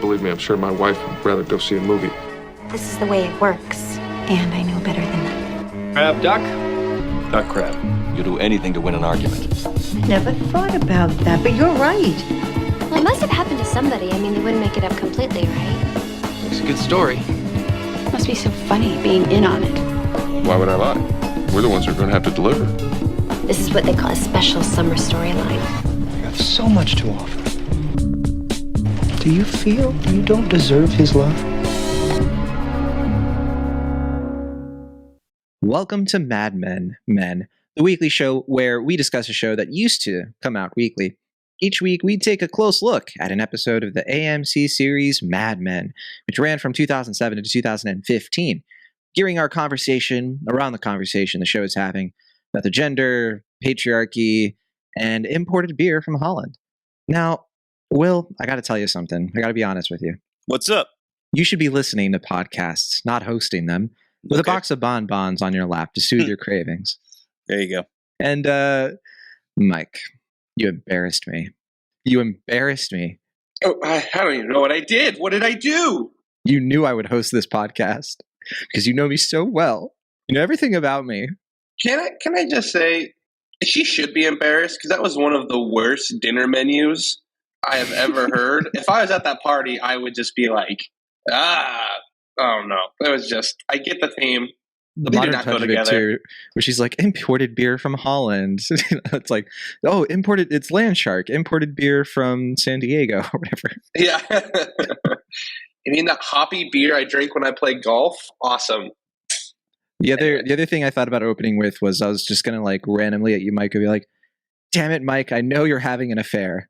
believe me, I'm sure my wife would rather go see a movie. This is the way it works, and I know better than that. Crab duck? Duck crab. You'll do anything to win an argument. Never thought about that, but you're right. Well, it must have happened to somebody. I mean, they wouldn't make it up completely, right? It's a good story. Must be so funny being in on it. Why would I lie? We're the ones who are going to have to deliver. This is what they call a special summer storyline. You have so much to offer. Do you feel you don't deserve his love? Welcome to Mad Men, the weekly show where we discuss a show that used to come out weekly. Each week, we take a close look at an episode of the AMC series Mad Men, which ran from 2007 to 2015, gearing our conversation around the conversation the show is having about the gender, patriarchy, and imported beer from Holland. Now, Will, I got to tell you something. I got to be honest with you. What's up? You should be listening to podcasts, not hosting them, with a box of bonbons on your lap to soothe your cravings. There you go. And, Mike, you embarrassed me. You embarrassed me. Oh, I don't even know what I did. What did I do? You knew I would host this podcast because you know me so well. You know everything about me. Can I just say, she should be embarrassed because that was one of the worst dinner menus I have ever heard. If I was at that party, I would just be like, oh no. It was just, I get the theme. The they modern do not touch go of it together. too, where she's like, imported beer from Holland. It's like, oh, imported, it's Land Shark, imported beer from San Diego or whatever. Yeah. I mean, that hoppy beer I drink when I play golf, awesome. The other thing I thought about opening with was I was just going to like randomly at you, Mike, and be like, damn it, Mike, I know you're having an affair.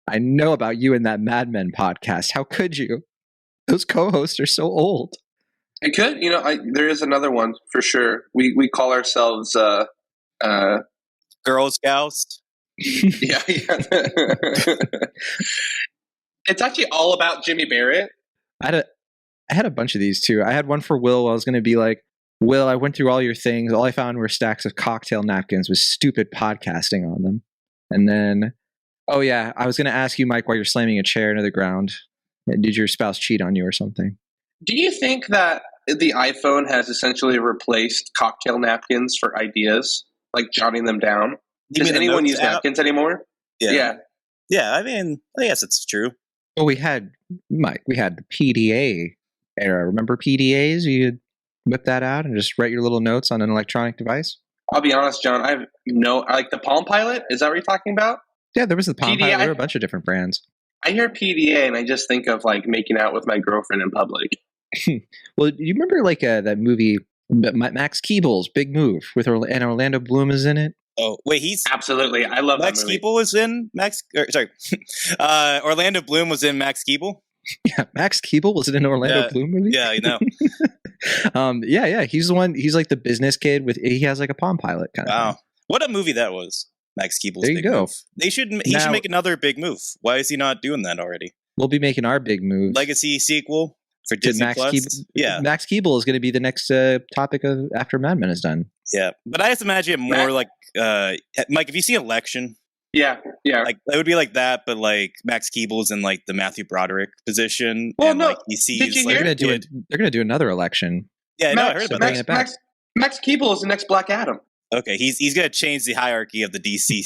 I know about you and that Mad Men podcast. How could you? Those co-hosts are so old. It could, there is another one for sure. We call ourselves Girl Scouts. yeah. It's actually all about Jimmy Barrett. I had a bunch of these too. I had one for Will. I was going to be like, Will, I went through all your things. All I found were stacks of cocktail napkins with stupid podcasting on them. And then, oh yeah, I was going to ask you, Mike, why you're slamming a chair into the ground. Did your spouse cheat on you or something? Do you think that the iPhone has essentially replaced cocktail napkins for ideas, like jotting them down? Does anyone use napkins anymore? Yeah. I mean, I guess it's true. Well, we had the PDA era. Remember PDAs? You'd whip that out and just write your little notes on an electronic device? I'll be honest, John. I like the Palm Pilot. Is that what you're talking about? Yeah, there was the Palm PDA, Pilot. There were a bunch of different brands. I hear PDA and I just think of like making out with my girlfriend in public. Well, you remember like that movie, Max Keeble's Big Move, with and Orlando Bloom is in it? Oh, wait, he's... Absolutely. I love Max that movie. Keeble was in Orlando Bloom was in Max Keeble? Yeah, Max Keeble was in an Orlando Bloom movie? Yeah, I know. Yeah. He's the one, he's like the business kid he has like a Palm Pilot kind of thing. What a movie that was. Max Keeble's There you Big go. Move. He should make another big move. Why is he not doing that already? We'll be making our big move. Legacy sequel for Disney Plus. Yeah. Max Keeble is going to be the next topic of after Mad Men is done. Yeah, but I just imagine it more like Mike. If you see Election, yeah, like it would be like that, but like Max Keeble's in like the Matthew Broderick position. Well, and, no, like, he sees did you like hear? They're going to do another election. Yeah, no, I heard about that. Max Keeble is the next Black Adam. Okay, he's going to change the hierarchy of the DC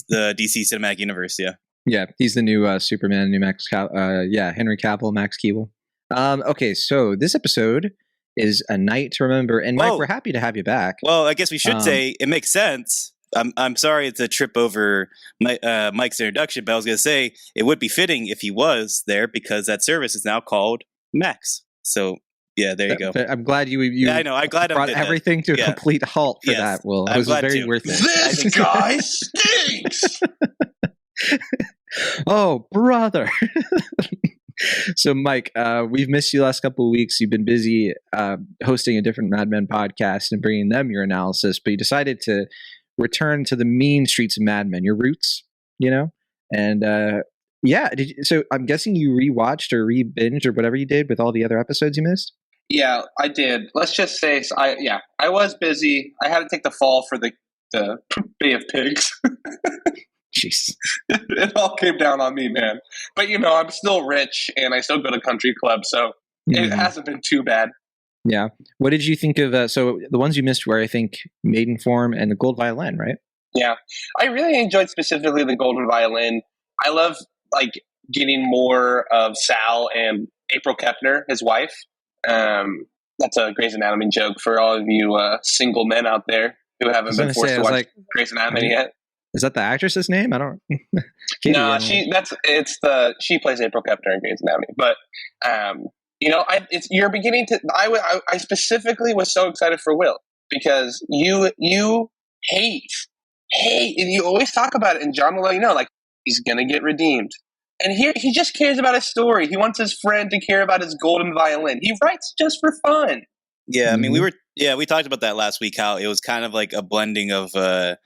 the DC cinematic universe. Yeah, he's the new Superman, new Max. Henry Cavill, Max Keeble. Okay, so this episode is a night to remember, and Mike, we're happy to have you back. Well, I guess we should say it makes sense. I'm sorry it's a trip over Mike's introduction, but I was going to say it would be fitting if he was there because that service is now called Max. So. Yeah, there you go. I'm glad you yeah, I know. I'm glad brought everything to a complete halt for that, Will. It was very worth it. This guy stinks! Oh, brother. So, Mike, we've missed you the last couple of weeks. You've been busy hosting a different Mad Men podcast and bringing them your analysis, but you decided to return to the mean streets of Mad Men, your roots, And so I'm guessing you rewatched or re-binged or whatever you did with all the other episodes you missed? Yeah, I did. Let's just say, I was busy. I had to take the fall for the Bay of Pigs. Jeez. It all came down on me, man. But I'm still rich and I still go to country club, so it hasn't been too bad. Yeah. What did you think of? So the ones you missed were, I think, Maiden Form and the Gold Violin, right? Yeah, I really enjoyed specifically the Golden Violin. I love getting more of Sal and April Kepner, his wife. That's a Grey's Anatomy joke for all of you single men out there who haven't been forced to watch Grey's Anatomy yet. Is that the actress's name? I don't. No, she plays April Kepner in Grey's Anatomy. But you're beginning to. I specifically was so excited for Will because you hate, and you always talk about it, and John will let you know, he's gonna get redeemed. And here, he just cares about his story. He wants his friend to care about his golden violin. He writes just for fun. Yeah, I mean, we talked about that last week, how it was kind of like a blending of the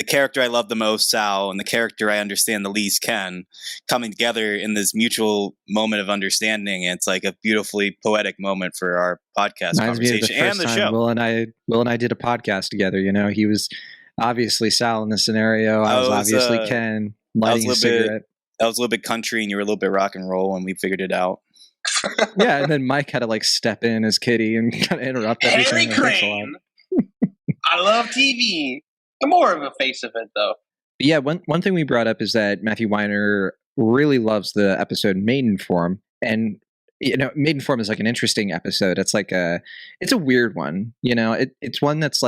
character I love the most, Sal, and the character I understand the least, Ken, coming together in this mutual moment of understanding. And it's like a beautifully poetic moment for our podcast conversation and the show. Will and I did a podcast together. He was obviously Sal in the scenario. I was obviously Ken lighting a cigarette. I was a little bit country and you were a little bit rock and roll, and we figured it out. Yeah, and then Mike had to step in as Kitty and kind of interrupt everything. Haley Crane! I love TV. I'm more of a face of it, though. But yeah, one thing we brought up is that Matthew Weiner really loves the episode Maiden Form. And, Maiden Form is an interesting episode. It's it's a weird one. It's one that's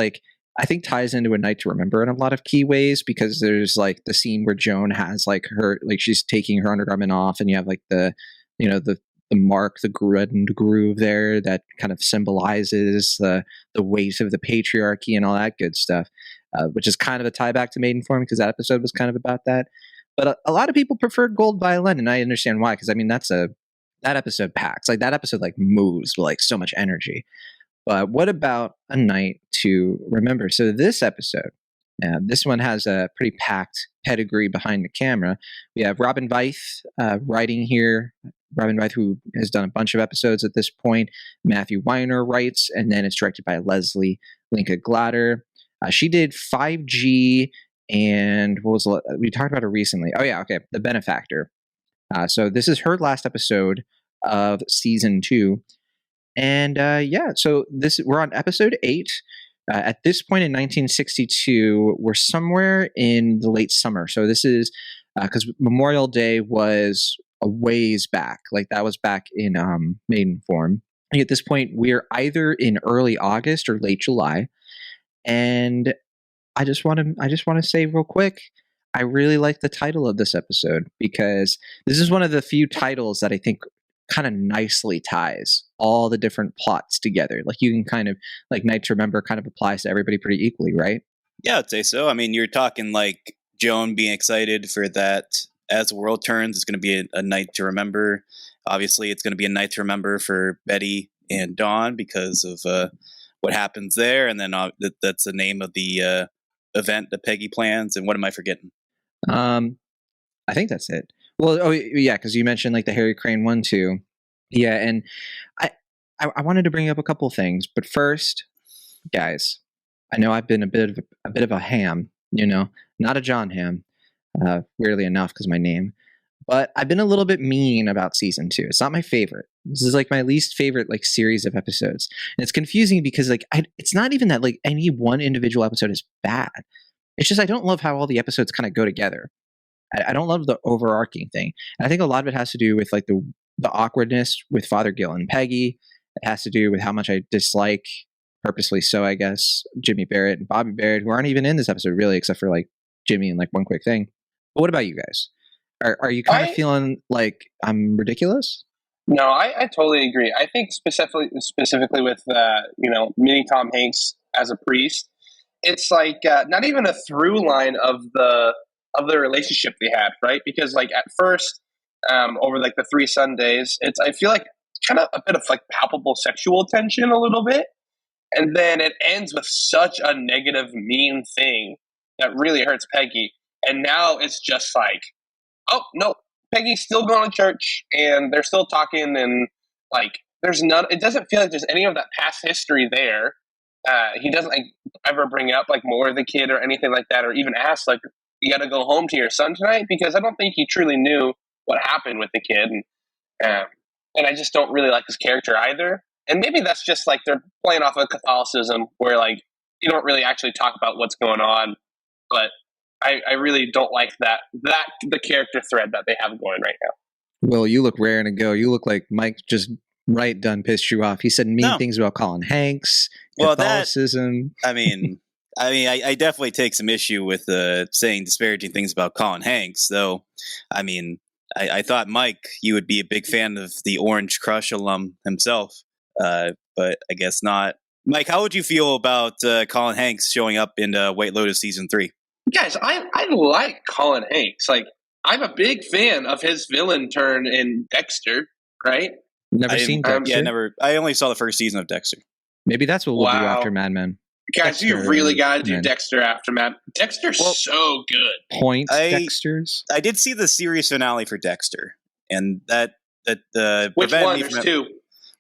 I think ties into A Night to Remember in a lot of key ways, because there's the scene where Joan has her, she's taking her undergarment off, and you have the mark, the red groove there that kind of symbolizes the weight of the patriarchy and all that good stuff, which is kind of a tie back to Maiden Form, because that episode was kind of about that. But a lot of people prefer Gold Violin, and I understand why, because I mean that episode packs that episode moves with so much energy. But what about A Night to Remember? So this episode, this one has a pretty packed pedigree behind the camera. We have Robin Veith writing here. Robin Veith, who has done a bunch of episodes at this point. Matthew Weiner writes, and then it's directed by Leslie Linka Glatter. She did 5G, and we talked about her recently. Oh yeah, okay, The Benefactor. So this is her last episode of season 2. And so we're on episode 8. At this point in 1962, we're somewhere in the late summer. So this is because Memorial Day was a ways back. That was back in Maiden Form. And at this point, we're either in early August or late July. And I just want to say real quick, I really like the title of this episode, because this is one of the few titles that I think kind of nicely ties all the different plots together. You can kind of Night to Remember kind of applies to everybody pretty equally, right? Yeah, I'd say so. I mean, you're talking Joan being excited for that As the World Turns. It's going to be a night to remember. Obviously, it's going to be a night to remember for Betty and Dawn because of what happens there. And then that's the name of the event that Peggy plans. And what am I forgetting? I think that's it. Well, oh yeah, because you mentioned the Harry Crane one too. Yeah, and I wanted to bring up a couple things, but first, guys, I know I've been a bit of a ham, not a John Ham, weirdly enough, because my name, but I've been a little bit mean about season 2. It's not my favorite. This is my least favorite series of episodes, and it's confusing because it's not even that any one individual episode is bad. It's just I don't love how all the episodes kind of go together. I don't love the overarching thing. And I think a lot of it has to do with the awkwardness with Father Gil and Peggy. It has to do with how much I dislike, purposely so, I guess, Jimmy Barrett and Bobby Barrett, who aren't even in this episode really, except for Jimmy and one quick thing. But what about you guys? Are you kind of feeling I'm ridiculous? No, I totally agree. I think specifically with mini Tom Hanks as a priest, it's not even a through line of the relationship they had, right? Because at first, over the 3 Sundays, I feel kind of a bit of palpable sexual tension a little bit, and then it ends with such a negative, mean thing that really hurts Peggy. And now it's just oh no, Peggy's still going to church, and they're still talking, and there's none. It doesn't feel like there's any of that past history there. He doesn't ever bring up more of the kid or anything like that, or even ask you got to go home to your son tonight, because I don't think he truly knew what happened with the kid, and I just don't really like his character either. And maybe that's just like they're playing off of Catholicism, where like you don't really actually talk about what's going on, but I really don't like that the character thread that they have going right now. Well, you look raring to go. You look like Mike just done pissed you off. He said mean things about Colin Hanks, Catholicism. I definitely take some issue with saying disparaging things about Colin Hanks, though. I mean, I thought, Mike, you would be a big fan of the Orange Crush alum himself, but I guess not. Mike, how would you feel about Colin Hanks showing up in White Lotus Season 3? Guys, I like Colin Hanks. Like, I'm a big fan of his villain turn in Dexter, right? Never seen Dexter? Yeah, never. I only saw the first season of Dexter. Maybe that's what we'll do after Mad Men. Guys, you really got to do Dexter after Mad. Dexter's so good. Dexters. I did see the series finale for Dexter, and that which one? There's two.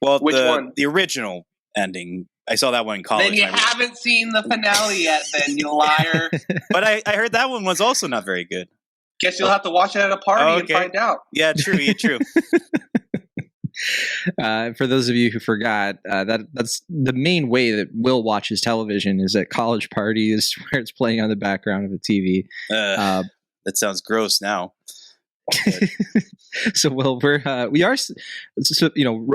Well, which one? The original ending. I saw that one in college. Then you haven't seen the finale yet, then, you liar. But I heard that one was also not very good. Guess you'll have to watch it at a party and find out. Yeah, true. Yeah, true. For those of you who forgot, that's the main way that Will watches television is at college parties where it's playing on the background of the TV. That sounds gross now. So, Will, we are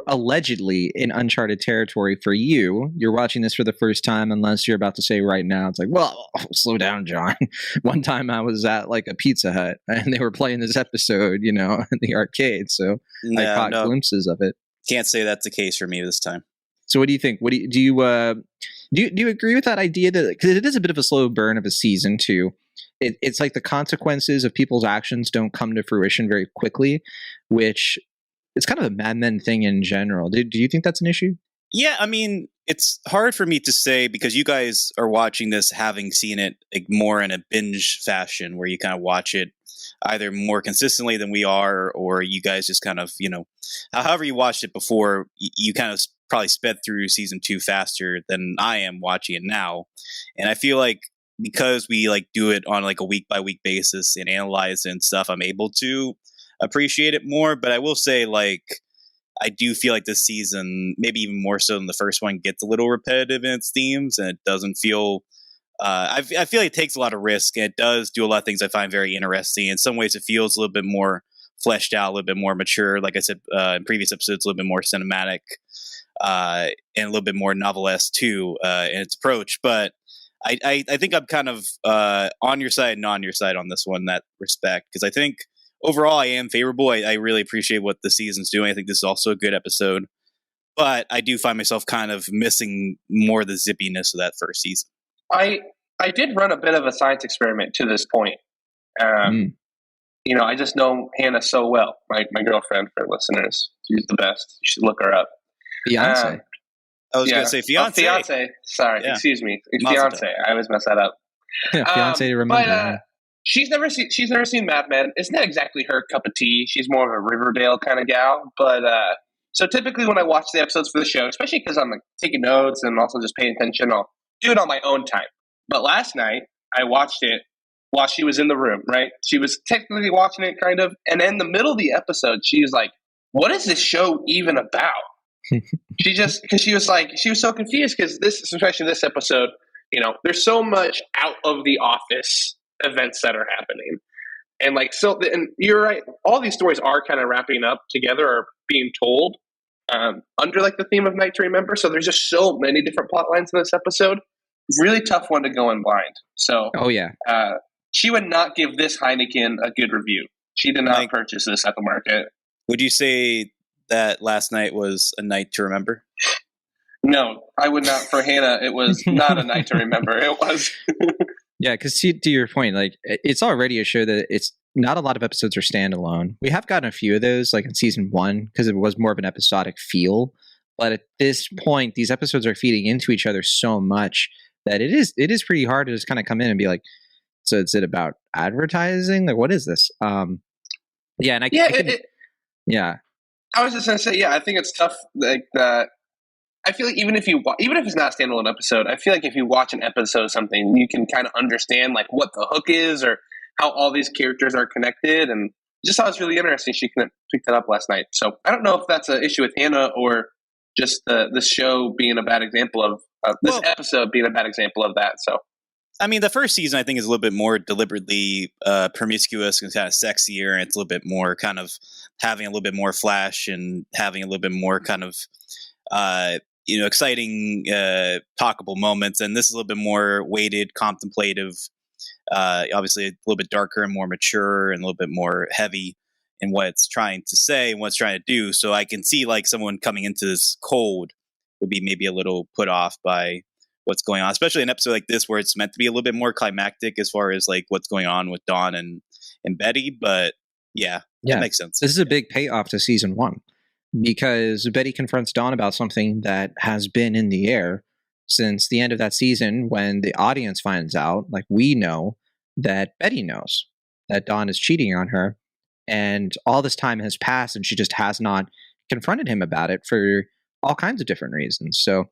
allegedly in uncharted territory for you. You're watching this for the first time, unless you're about to say right now, it's like, well, slow down, John. One time I was at like a Pizza Hut and they were playing this episode, in the arcade. So I caught glimpses of it. Can't say that's the case for me this time. So what do you think? Do you agree with that idea that, because it is a bit of a slow burn of a season too? It's like the consequences of people's actions don't come to fruition very quickly, which it's kind of a Mad Men thing in general. Do you think that's an issue? Yeah, I mean, it's hard for me to say because you guys are watching this having seen it like more in a binge fashion where you kind of watch it either more consistently than we are, or you guys just kind of, however you watched it before, you kind of probably sped through season 2 faster than I am watching it now. And I feel like because we like do it on like a week by week basis and analyze it and stuff, I'm able to appreciate it more. But I will say, like, I do feel like this season, maybe even more so than the first one, gets a little repetitive in its themes, and it doesn't feel. I feel like it takes a lot of risk, and it does do a lot of things I find very interesting. In some ways, it feels a little bit more fleshed out, a little bit more mature. Like I said in previous episodes, a little bit more cinematic and a little bit more novelesque too in its approach. But I think I'm kind of on your side, not on your side on this one in that respect, because I think overall I am favorable. I really appreciate what the season's doing. I think this is also a good episode, but I do find myself kind of missing more of the zippiness of that first season. I did run a bit of a science experiment to this point. I just know Hannah so well, my girlfriend, for listeners. She's the best. You should look her up. Fiance. I was going to say fiance. Fiance. Sorry, Yeah. Excuse me. Mazel Fiance. I always mess that up. Yeah, fiance to remember. But she's never seen Mad Men. It's not exactly her cup of tea. She's more of a Riverdale kind of gal. But so typically when I watch the episodes for the show, especially because I'm like taking notes and also just paying attention, I'll do it on my own time. But last night I watched it while she was in the room. Right? She was technically watching it, kind of, and in the middle of the episode, she was like, "What is this show even about?" Because she was so confused because especially this episode, there's so much out of the office events that are happening, and you're right, all these stories are kind of wrapping up together or being told under like the theme of Night to Remember. So there's just so many different plot lines in this episode. Really tough one to go in blind. So she would not give this Heineken a good review. She did not purchase this at the market. Would you say that last night was a night to remember? No, I would not. For Hannah, it was not a night to remember. It was. Yeah, because to your point, like, it's already a show that it's not a lot of episodes are standalone. We have gotten a few of those, like in season 1, because it was more of an episodic feel. But at this point, these episodes are feeding into each other so much that it is pretty hard to just kind of come in and be like, so is it about advertising? Like, what is this? Yeah, and yeah. I was just gonna say, I think it's tough. Like that, I feel like even if it's not a standalone episode, I feel like if you watch an episode of something, you can kind of understand like what the hook is or how all these characters are connected, and just thought it was really interesting. She picked that up last night. So I don't know if that's an issue with Hannah or just the show being a bad example of this episode being a bad example of that. So. I mean, the first season I think is a little bit more deliberately promiscuous and kind of sexier, and it's a little bit more kind of having a little bit more flash and having a little bit more kind of exciting talkable moments. And this is a little bit more weighted, contemplative, obviously a little bit darker and more mature and a little bit more heavy in what it's trying to say and what it's trying to do. So I can see like someone coming into this cold would be maybe a little put off by what's going on, especially an episode like this where it's meant to be a little bit more climactic as far as like what's going on with Dawn and Betty. But yeah, that makes sense. This is a big payoff to season 1 because Betty confronts Dawn about something that has been in the air since the end of that season when the audience finds out, like we know that Betty knows that Dawn is cheating on her, and all this time has passed and she just has not confronted him about it for all kinds of different reasons. So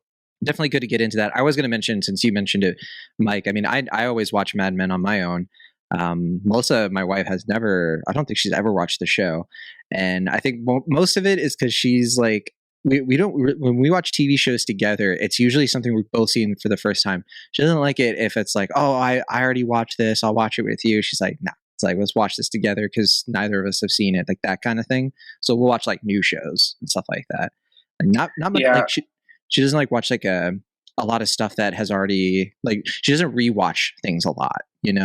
definitely good to get into that. I was going to mention, since you mentioned it, Mike, I mean, I always watch Mad Men on my own. Melissa, my wife, I don't think she's ever watched the show. And I think most of it is because she's like, when we watch TV shows together, it's usually something we've both seen for the first time. She doesn't like it if it's like, oh, I already watched this, I'll watch it with you. She's like, nah, it's like, let's watch this together because neither of us have seen it, like that kind of thing. So we'll watch like new shows and stuff like that. And not much, like she doesn't like watch like a lot of stuff that has already, like she doesn't rewatch things a lot,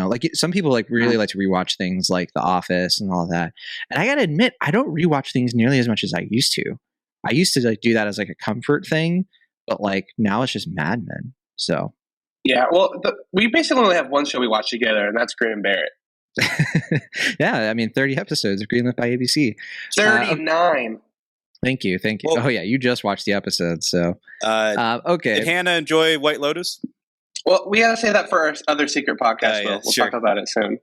like some people like really like to rewatch things like The Office and all that. And I gotta admit, I don't rewatch things nearly as much as I used to. I used to like do that as like a comfort thing, but like now it's just Mad Men. So yeah, well, we basically only have one show we watch together, and that's Gray and Barrett. Yeah, I mean 30 episodes of Greenlit by ABC. 39. Thank you. Well, oh yeah, you just watched the episode, so okay. Did Hannah enjoy White Lotus? Well, we gotta say that for our other secret podcast. Yeah, we'll sure. talk about it soon.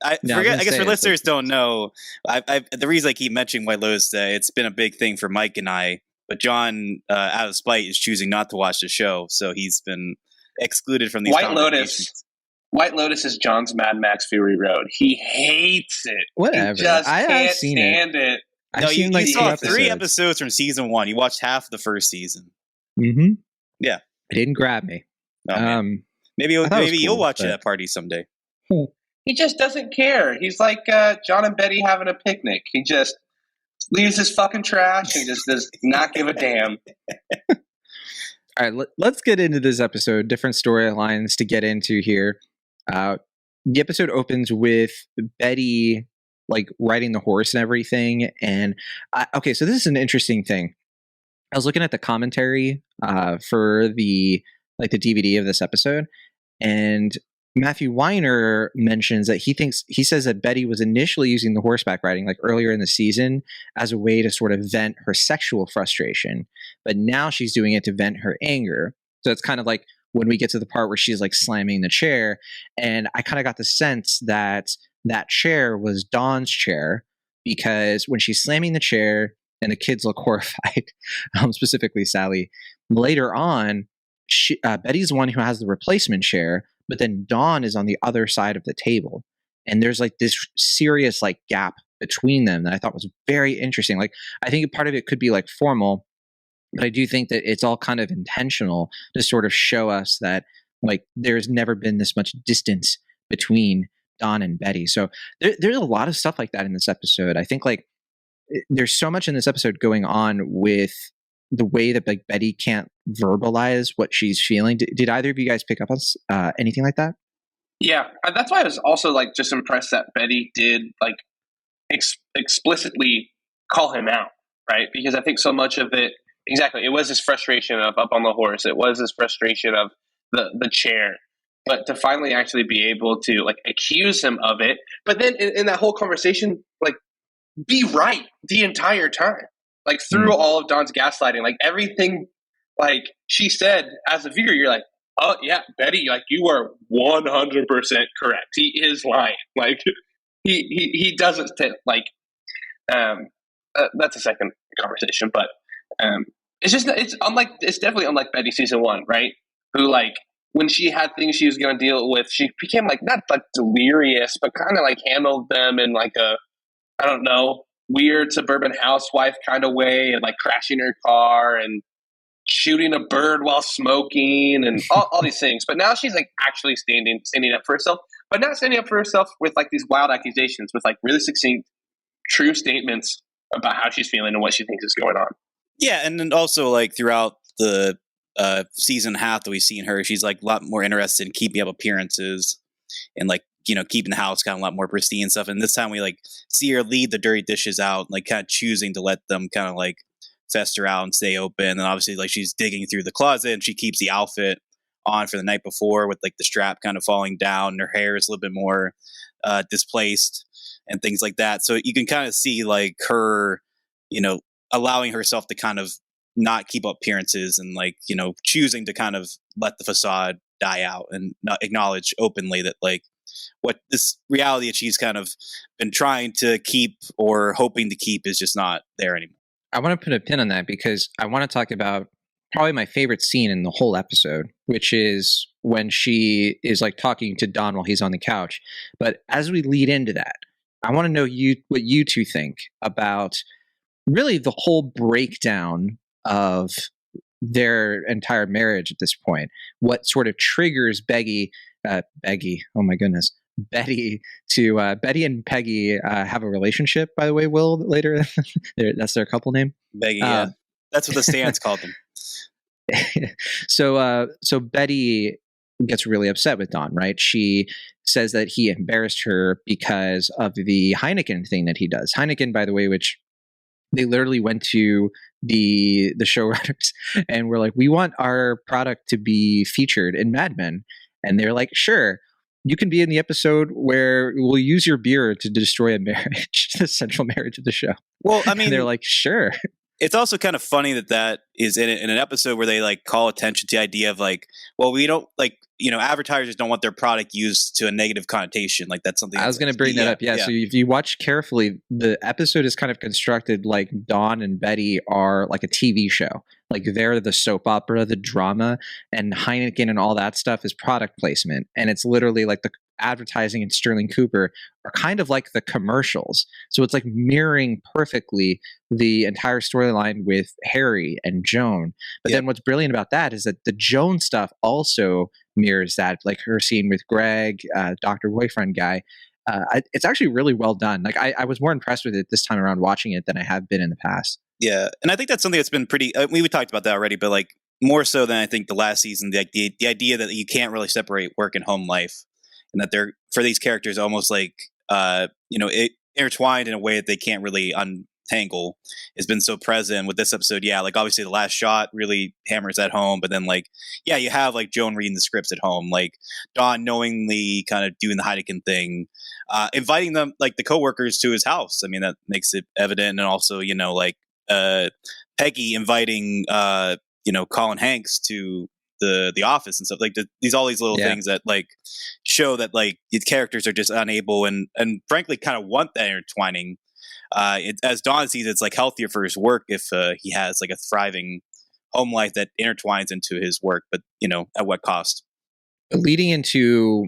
I guess for listeners don't know, the reason I keep mentioning White Lotus, it's been a big thing for Mike and I. But John, out of spite, is choosing not to watch the show, so he's been excluded from these. White Lotus is John's Mad Max Fury Road. He hates it. Whatever. He just I've can't seen stand it. No, you like saw 3 episodes from season 1. You watched half the first season. Mm-hmm. Yeah, it didn't grab me. Oh, maybe you'll watch it at a party someday. He just doesn't care. He's like John and Betty having a picnic. He just leaves his fucking trash and just does not give a damn. All right, let's get into this episode. Different storylines to get into here. The episode opens with Betty like riding the horse and everything. And okay, so this is an interesting thing. I was looking at the commentary for the DVD of this episode, and Matthew Weiner mentions that he says that Betty was initially using the horseback riding like earlier in the season as a way to sort of vent her sexual frustration, but now she's doing it to vent her anger. So it's kind of like when we get to the part where she's like slamming the chair, and I kind of got the sense that that chair was Dawn's chair, because when she's slamming the chair and the kids look horrified, specifically Sally, later on, Betty's the one who has the replacement chair, but then Dawn is on the other side of the table. And there's like this serious like gap between them that I thought was very interesting. Like, I think part of it could be like formal, but I do think that it's all kind of intentional to sort of show us that like there's never been this much distance between Dawn and Betty. So there's a lot of stuff like that in this episode. I think like there's so much in this episode going on with the way that like Betty can't verbalize what she's feeling. Did either of you guys pick up on anything like that? Yeah, that's why I was also like just impressed that Betty did like explicitly call him out, right? Because I think so much of it, exactly, it was this frustration of up on the horse. It was this frustration of the chair. But to finally actually be able to like accuse him of it, but then in that whole conversation, like be right the entire time, like through all of Dawn's gaslighting, like everything, like she said as a viewer, you're like, oh yeah, Betty, like you are 100% correct. He is lying. Like he doesn't like. That's a second conversation, but it's definitely unlike Betty season 1, right? Who like when she had things she was going to deal with, she became like not like delirious, but kind of like handled them in like a, I don't know, weird suburban housewife kind of way, and like crashing her car and shooting a bird while smoking and all these things. But now she's like actually standing up for herself, but not standing up for herself with like these wild accusations, with like really succinct, true statements about how she's feeling and what she thinks is going on. Yeah, and then also like throughout the season half that we've seen her, she's like a lot more interested in keeping up appearances and like, you know, keeping the house kind of a lot more pristine and stuff. And this time we like see her lead the dirty dishes out, like kind of choosing to let them kind of like fester out and stay open. And obviously like she's digging through the closet and she keeps the outfit on for the night before with like the strap kind of falling down and her hair is a little bit more displaced and things like that. So you can kind of see like her, you know, allowing herself to kind of not keep up appearances and like, you know, choosing to kind of let the facade die out and not acknowledge openly that like what this reality that she's kind of been trying to keep or hoping to keep is just not there anymore. I want to put a pin on that because I want to talk about probably my favorite scene in the whole episode, which is when she is like talking to Don while he's on the couch. But as we lead into that, I want to know what you two think about really the whole breakdown of their entire marriage at this point. What sort of triggers Betty and Peggy have a relationship, by the way, Will, later. That's their couple name? Peggy, yeah. That's what the stands called them. So Betty gets really upset with Don, right? She says that he embarrassed her because of the Heineken thing that he does. Heineken, by the way, which they literally went to the showrunners and were like, we want our product to be featured in Mad Men. And they're like, sure, you can be in the episode where we'll use your beer to destroy a marriage, the central marriage of the show. Well, I mean, and they're like, sure. It's also kind of funny that is in an episode where they like call attention to the idea of like, well, we don't like, you know, advertisers don't want their product used to a negative connotation. Like that's something I was going to bring that up. Yeah. So if you watch carefully, the episode is kind of constructed like Dawn and Betty are like a TV show. Like they're the soap opera, the drama, and Heineken and all that stuff is product placement. And it's literally like the advertising and Sterling Cooper are kind of like the commercials. So it's like mirroring perfectly the entire storyline with Harry and Joan. But then what's brilliant about that is that the Joan stuff also mirrors that, like her scene with Greg, Dr. Boyfriend guy. It's actually really well done. Like I was more impressed with it this time around watching it than I have been in the past. Yeah. And I think that's something that's been pretty, we talked about that already, but like more so than I think the last season, the idea that you can't really separate work and home life. And that they're, for these characters, almost like, you know, intertwined in a way that they can't really untangle has been so present with this episode. Yeah, like obviously the last shot really hammers that home. But then like, yeah, you have like Joan reading the scripts at home, like Dawn knowingly kind of doing the Heineken thing, inviting them, like the coworkers to his house. I mean, that makes it evident. And also, you know, like Peggy inviting, you know, Colin Hanks to the office and stuff, like all these little things that like show that like the characters are just unable and frankly kind of want that intertwining. As Don sees, it's like healthier for his work if he has like a thriving home life that intertwines into his work, but you know, at what cost? Leading into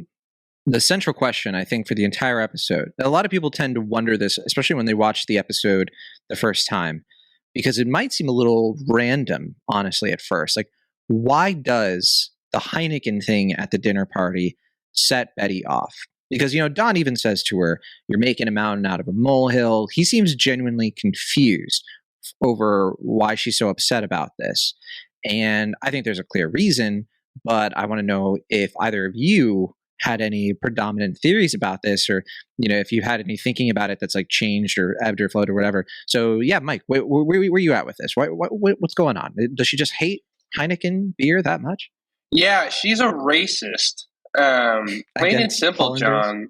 the central question, I think, for the entire episode, a lot of people tend to wonder this, especially when they watch the episode the first time, because it might seem a little random, honestly, at first. Like, why does the Heineken thing at the dinner party set Betty off? Because, you know, Don even says to her, you're making a mountain out of a molehill. He seems genuinely confused over why she's so upset about this. And I think there's a clear reason, but I want to know if either of you had any predominant theories about this, or, you know, if you had any thinking about it that's like changed or ebbed or flowed or whatever. So yeah, Mike, where are you at with this? What's going on? Does she just hate Heineken beer that much? Yeah, she's a racist. Plain and simple, John.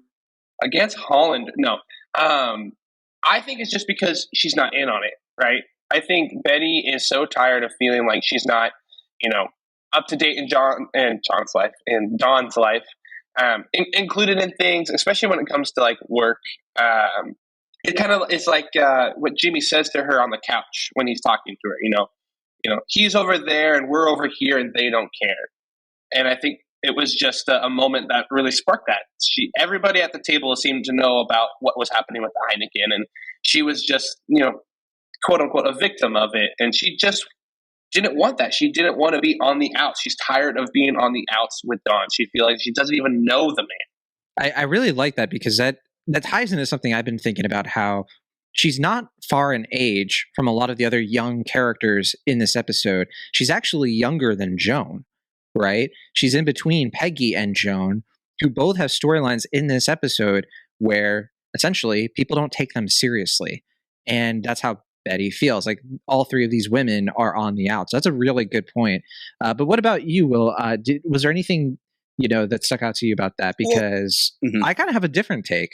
Against Holland. No. I think it's just because she's not in on it, right? I think Betty is so tired of feeling like she's not, you know, up to date in John's life, in Dawn's life, included in things, especially when it comes to like work. It kind of is like what Jimmy says to her on the couch when he's talking to her. You know, he's over there and we're over here, and they don't care. And I think it was just a moment that really sparked that. Everybody at the table seemed to know about what was happening with the Heineken, and she was just, quote unquote, a victim of it. And she just didn't want that. She didn't want to be on the outs. She's tired of being on the outs with Don. She feels like she doesn't even know the man. I really like that because that ties into something I've been thinking about, how she's not far in age from a lot of the other young characters in this episode. She's actually younger than Joan, right? She's in between Peggy and Joan, who both have storylines in this episode where essentially people don't take them seriously. And that's how Betty feels. Like all three of these women are on the outs. That's a really good point. But what about you, Will? Was there anything that stuck out to you about that? Because I kind of have a different take.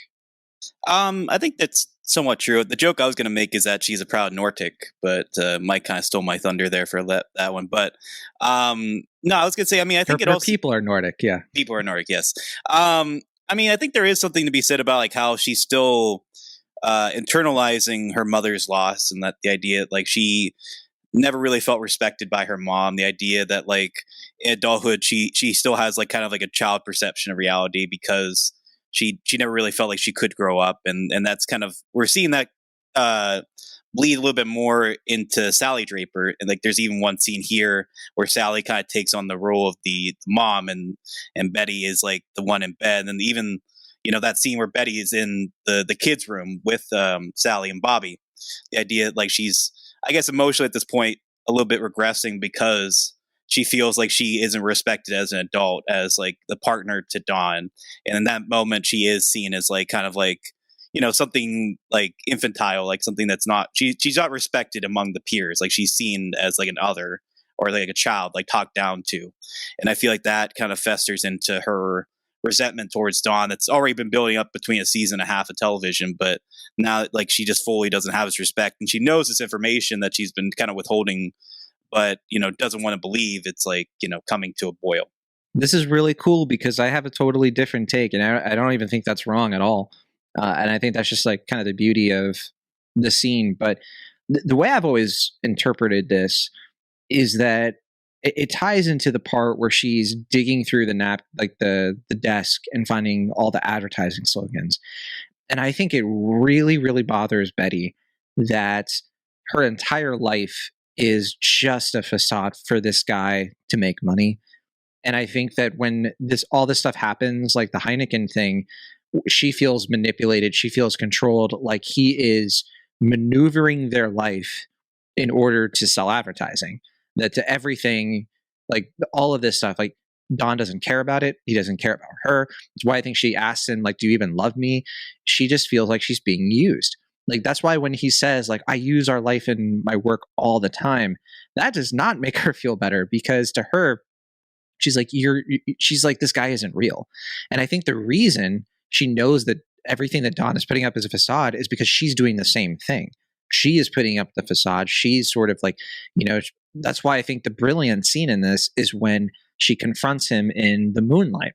I think that's somewhat true. The joke I was going to make is that she's a proud Nordic, but Mike kind of stole my thunder there for that one. But no, I was going to say, I mean, I think her people are Nordic, yeah. People are Nordic, yes. I mean, I think there is something to be said about like how she's still internalizing her mother's loss, and that the idea like she never really felt respected by her mom. The idea that like in adulthood she still has like kind of like a child perception of reality because she never really felt like she could grow up, and that's kind of, we're seeing that bleed a little bit more into Sally Draper. And like there's even one scene here where Sally kind of takes on the role of the mom, and Betty is like the one in bed. And even that scene where Betty is in the kids' room with Sally and Bobby. The idea like she's, I guess, emotionally at this point a little bit regressing because she feels like she isn't respected as an adult, as like the partner to Dawn. And in that moment, she is seen as like kind of like, something like infantile, like something that's not, she's not respected among the peers. Like she's seen as like an other or like a child, like talked down to. And I feel like that kind of festers into her resentment towards Dawn that's already been building up between a season and a half of television, but now like she just fully doesn't have his respect, and she knows this information that she's been kind of withholding, but doesn't want to believe. It's like coming to a boil. This is really cool because I have a totally different take, and I don't even think that's wrong at all. And I think that's just like kind of the beauty of the scene. But the way I've always interpreted this is that it ties into the part where she's digging through the desk and finding all the advertising slogans. And I think it really, really bothers Betty that her entire life is just a facade for this guy to make money. And I think that when all this stuff happens, like the Heineken thing, she feels manipulated. She feels controlled, like he is maneuvering their life in order to sell advertising. That to everything, like all of this stuff, like Don doesn't care about it. He doesn't care about her. That's why I think she asks him, like, do you even love me? She just feels like she's being used. Like, that's why when he says, like, I use our life and my work all the time, that does not make her feel better, because to her, she's like, she's like, this guy isn't real. And I think the reason she knows that everything that Don is putting up as a facade is because she's doing the same thing. She is putting up the facade. She's sort of like, that's why I think the brilliant scene in this is when she confronts him in the moonlight.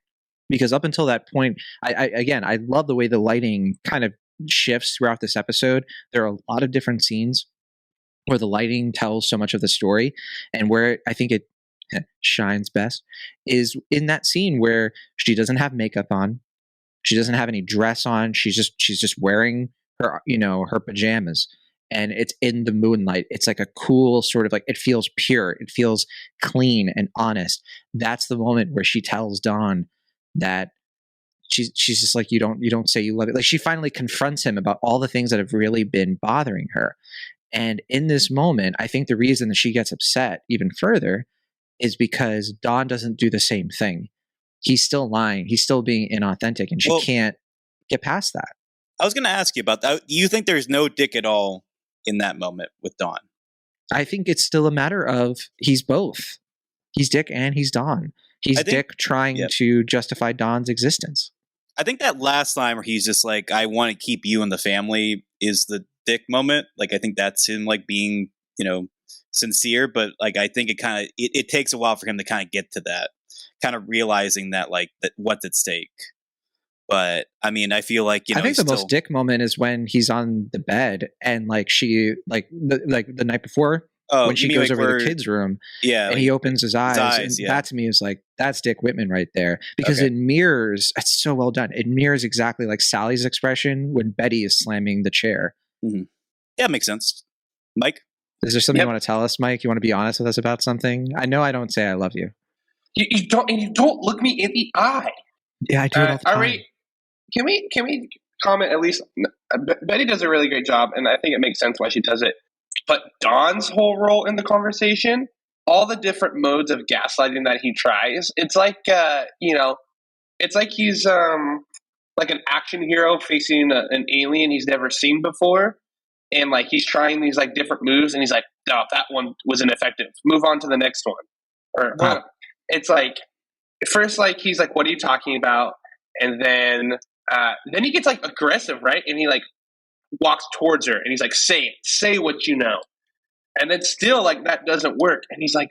Because up until that point, I love the way the lighting kind of shifts throughout this episode. There are a lot of different scenes where the lighting tells so much of the story, and where I think it shines best is in that scene where she doesn't have makeup on, she doesn't have any dress on, she's just wearing her her pajamas, and it's in the moonlight. It's like a cool sort of like, it feels pure, it feels clean and honest. That's the moment where she tells Dawn that she's just like, you don't say you love it. Like, she finally confronts him about all the things that have really been bothering her. And in this moment, I think the reason that she gets upset even further is because Dawn doesn't do the same thing. He's still lying. He's still being inauthentic, and she can't get past that. I was going to ask you about that. Do you think there's no dick at all in that moment with Dawn? I think it's still a matter of he's both. He's Dick and he's Dawn. He's Dick trying to justify Dawn's existence. I think that last line where he's just like, I want to keep you in the family, is the Dick moment. Like, I think that's him like being, sincere, but like, I think it takes a while for him to kind of get to that, kind of realizing that like that what's at stake. But I mean, I feel like, I think the most Dick moment is when he's on the bed and like she, like the night before, Oh, when she you mean goes like over to where- the kids' room Yeah, and like, he opens his eyes. And yeah. that to me is like, that's Dick Whitman right there. Because Okay. it mirrors, it's so well done. It mirrors exactly like Sally's expression when Betty is slamming the chair. Yeah, it makes sense. Mike? Is there something Yep. you want to tell us, Mike? You want to be honest with us about something? I know I don't say I love you. You don't look me in the eye. Yeah, I do it all the time. All right, can we comment at least? Betty does a really great job, and I think it makes sense why she does it. But Don's whole role in the conversation, all the different modes of gaslighting that he tries, it's like it's like he's like an action hero facing an alien he's never seen before, and like he's trying these like different moves, and he's like, no, that one was ineffective. Move on to the next one. Or it's like first, like he's like, what are you talking about? And then he gets like aggressive, right? And he like walks towards her, and he's like, say what you know. And then still like that doesn't work, and he's like,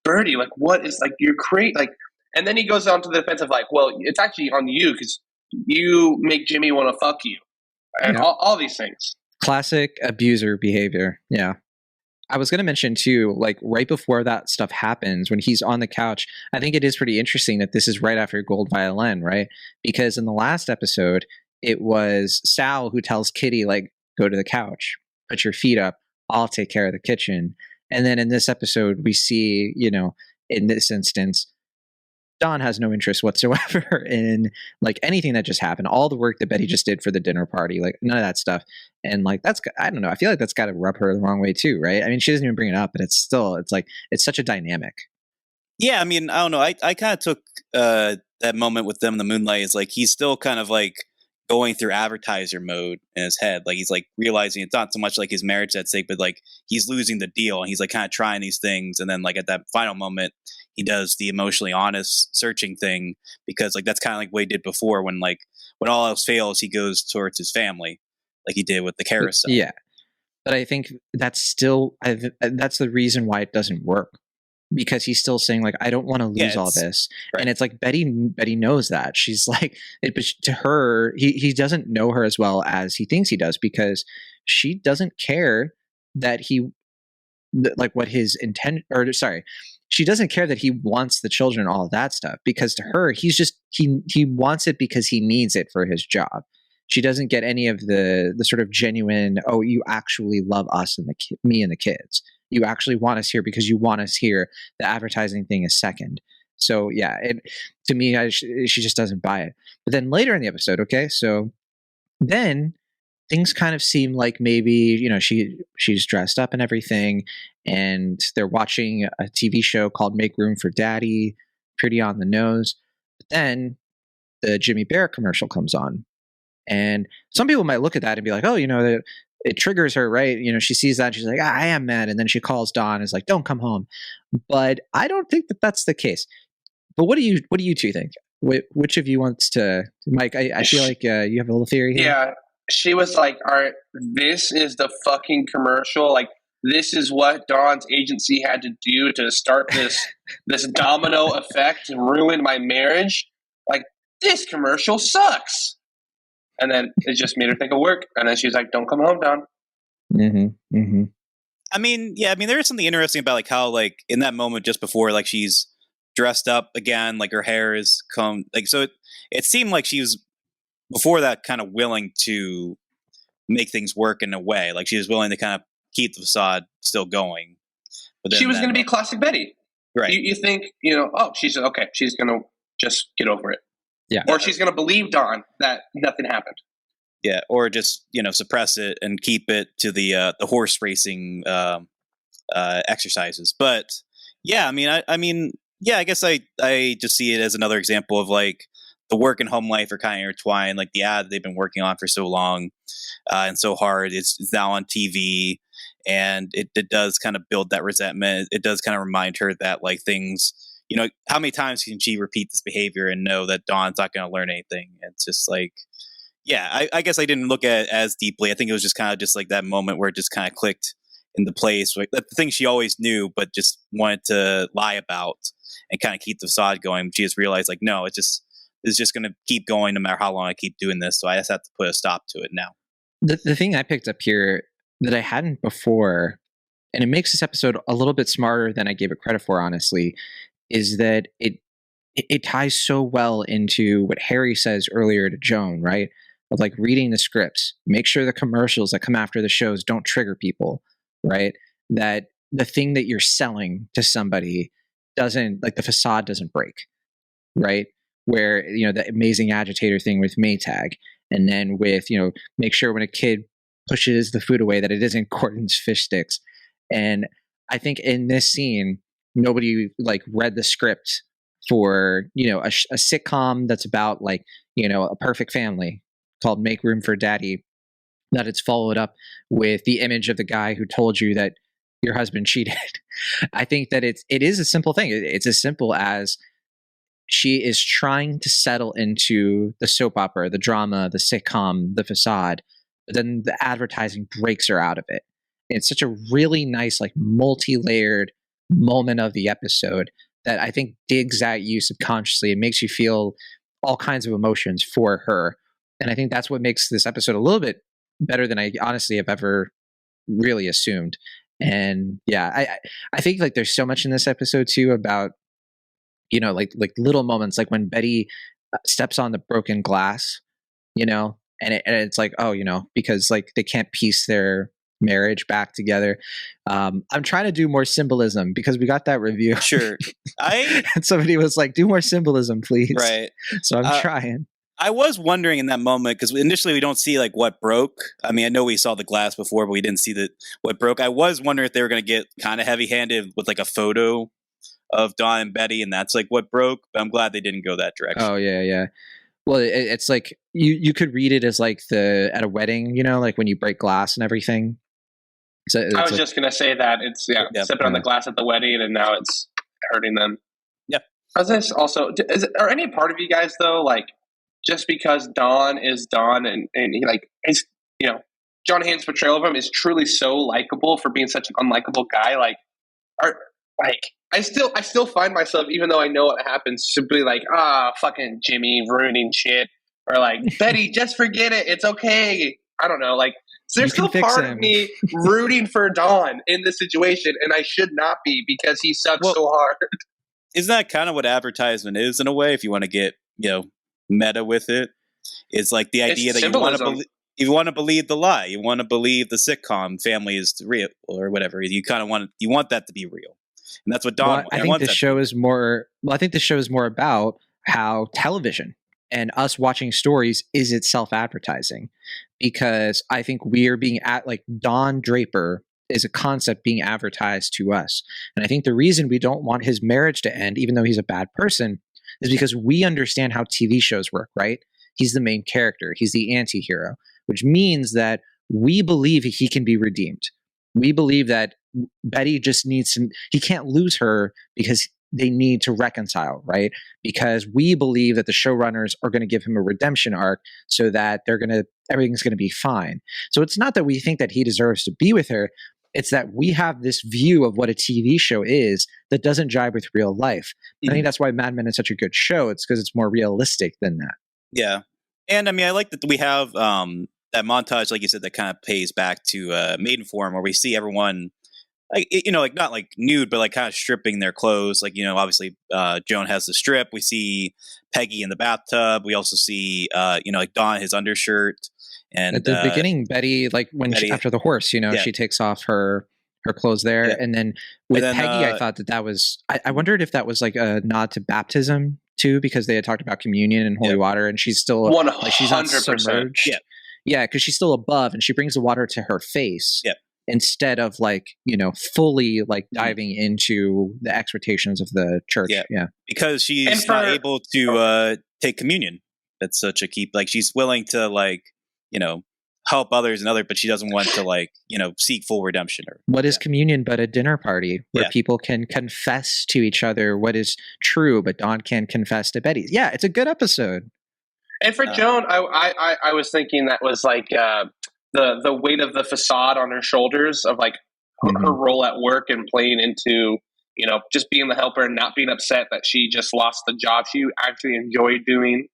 Birdie, like what is like you're crazy, like. And then he goes on to the defense of like, well, it's actually on you because you make Jimmy want to fuck you, and all these things. Classic abuser behavior. Yeah. I was going to mention too, like right before that stuff happens, when he's on the couch, I think it is pretty interesting that this is right after Gold Violin, right? Because in the last episode, it was Sal who tells Kitty, like, go to the couch, put your feet up, I'll take care of the kitchen. And then in this episode, we see, in this instance, Don has no interest whatsoever in like anything that just happened. All the work that Betty just did for the dinner party, like none of that stuff. And like, I don't know. I feel like that's got to rub her the wrong way too, right? I mean, she doesn't even bring it up, but it's like, it's such a dynamic. Yeah, I mean, I don't know. I kind of took that moment with them in the moonlight is like, he's still kind of like going through advertiser mode in his head. Like he's like realizing it's not so much like his marriage at stake, but like he's losing the deal and he's like kind of trying these things. And then like at that final moment, he does the emotionally honest searching thing because like that's kind of like what he did before when all else fails, he goes towards his family like he did with the carousel. Yeah. But I think that's the reason why it doesn't work. Because he's still saying like, I don't want to lose all this. Right. And it's like Betty knows that. She's like, but to her, he doesn't know her as well as he thinks he does because she doesn't care that what his intent, or sorry, she doesn't care that he wants the children, all of that stuff, because to her, he's just, he wants it because he needs it for his job. She doesn't get any of the sort of genuine, oh, you actually love us and me and the kids. You actually want us here because you want us here. The advertising thing is second. So yeah, to me, she just doesn't buy it. But then later in the episode, okay, so then things kind of seem like maybe, she's dressed up and everything, and they're watching a TV show called Make Room for Daddy, pretty on the nose. But then the Jimmy Bear commercial comes on. And some people might look at that and be like, oh, it triggers her, right? She sees that and she's like, I am mad. And then she calls Don and is like, don't come home. But I don't think that that's the case. But what do you two think? Which of you wants to, Mike? I feel like you have a little theory here. Yeah, she was like, all right, this is the fucking commercial. Like, this is what Don's agency had to do to start this domino effect and ruin my marriage. Like, this commercial sucks. And then it just made her think of work. And then she's like, don't come home, Don. Mm-hmm. Mm-hmm. I mean, there is something interesting about like how like in that moment just before like she's dressed up again, like her hair is combed, like so it seemed like she was before that kind of willing to make things work in a way. Like she was willing to kind of keep the facade still going. But she was going to be classic Betty. Right. You think, she's okay. She's going to just get over it. Yeah. Or she's going to believe Don that nothing happened. Yeah. Or just, suppress it and keep it to the horse racing exercises. But yeah, I guess I just see it as another example of like the work and home life are kind of intertwined. Like the ad they've been working on for so long and so hard. It's now on TV, and it does kind of build that resentment. It does kind of remind her that like things, how many times can she repeat this behavior and know that Dawn's not going to learn anything? It's just like, yeah, I guess I didn't look at it as deeply. I think it was just kind of just like that moment where it just kind of clicked into place. Like the thing she always knew, but just wanted to lie about and kind of keep the facade going. She just realized like, no, it's just going to keep going no matter how long I keep doing this. So I just have to put a stop to it now. The thing I picked up here that I hadn't before and it makes this episode a little bit smarter than I gave it credit for, honestly, is that it ties so well into what Harry says earlier to Joan, right? Of like reading the scripts, make sure the commercials that come after the shows don't trigger people, right? That the thing that you're selling to somebody doesn't, like the facade doesn't break, right? Where, you know, the amazing agitator thing with Maytag, and then with, you know, make sure when a kid pushes the food away that it isn't Gordon's fish sticks. And I think in this scene, nobody like read the script for, you know, a sitcom that's about like, you know, a perfect family called Make Room for Daddy, that it's followed up with the image of the guy who told you that your husband cheated. I think that it is a simple thing. It's as simple as she is trying to settle into the soap opera, the drama, the sitcom, the facade, but then the advertising breaks her out of it. And it's such a really nice, like multi-layered moment of the episode that I think digs at you subconsciously. It makes you feel all kinds of emotions for her. And I think that's what makes this episode a little bit better than I honestly have ever really assumed. And yeah, I think like there's so much in this episode too about, you know, like little moments, like when Betty steps on the broken glass, you know, and it's like, oh, you know, because like they can't piece their marriage back together. I'm trying to do more symbolism because we got that review. Sure. And somebody was like, do more symbolism, please. Right. So I'm trying. I was wondering in that moment, because initially we don't see like what broke. I mean, I know we saw the glass before, but we didn't see what broke. I was wondering if they were going to get kind of heavy-handed with like a photo of Dawn and Betty, and that's like what broke. But I'm glad they didn't go that direction. Oh yeah. Well, it's like you could read it as like at a wedding, you know, like when you break glass and everything. So I was just gonna say that it's stepping on the glass at the wedding, and now it's hurting them. Yeah. I was this also? Are any part of you guys though like? Just because Dawn is Dawn and he like is, you know, John Hamm's portrayal of him is truly so likable for being such an unlikable guy. I still find myself, even though I know what happens, simply like, fucking Jimmy ruining shit, or like Betty, just forget it, it's okay. I don't know, like there's still part of me rooting for Dawn in this situation, and I should not be because he sucks so hard. Isn't that kind of what advertisement is in a way? If you want to get, you know, meta with it, it's like the idea that you want to believe the lie, you want to believe the sitcom family is real or whatever. You kind of want that to be real, and that's what Dawn. I think the show is more. Well, I think the show is more about how television and us watching stories is itself advertising, because I think we are being like Don Draper is a concept being advertised to us, and I think the reason we don't want his marriage to end, even though he's a bad person, is because we understand how TV shows work, right? He's the main character. He's the anti-hero, which means that we believe he can be redeemed. We believe that Betty just needs to, he can't lose her because they need to reconcile, right? Because we believe that the showrunners are going to give him a redemption arc so that everything's going to be fine. So it's not that we think that he deserves to be with her. It's that we have this view of what a TV show is that doesn't jive with real life. I think that's why Mad Men is such a good show. It's because it's more realistic than that. Yeah. And I mean, I like that we have that montage, like you said, that kind of pays back to Maidenform, where we see everyone, like, you know, like not like nude, but like kind of stripping their clothes. Like, you know, obviously Joan has the strip. We see Peggy in the bathtub. We also see, you know, like Dawn, his undershirt. And at the beginning, Betty, like when after the horse, you know, she takes off her clothes there. Yeah. And then with Peggy, I thought that was, I wondered if that was like a nod to baptism too, because they had talked about communion and holy water, and she's still 100%. Like she's not submerged. Yeah, because she's still above, and she brings the water to her face. Yeah. Instead of like, you know, fully like diving into the expectations of the church. Yeah. Because she's not able to take communion. That's such a key, like she's willing to like, you know, help others but she doesn't want to like, you know, seek full redemption. What is communion but a dinner party where people can confess to each other what is true, but Dawn can confess to Betty. Yeah, it's a good episode. And for Joan, I was thinking that was like the weight of the facade on her shoulders of like her role at work and playing into, you know, just being the helper and not being upset that she just lost the job she actually enjoyed doing.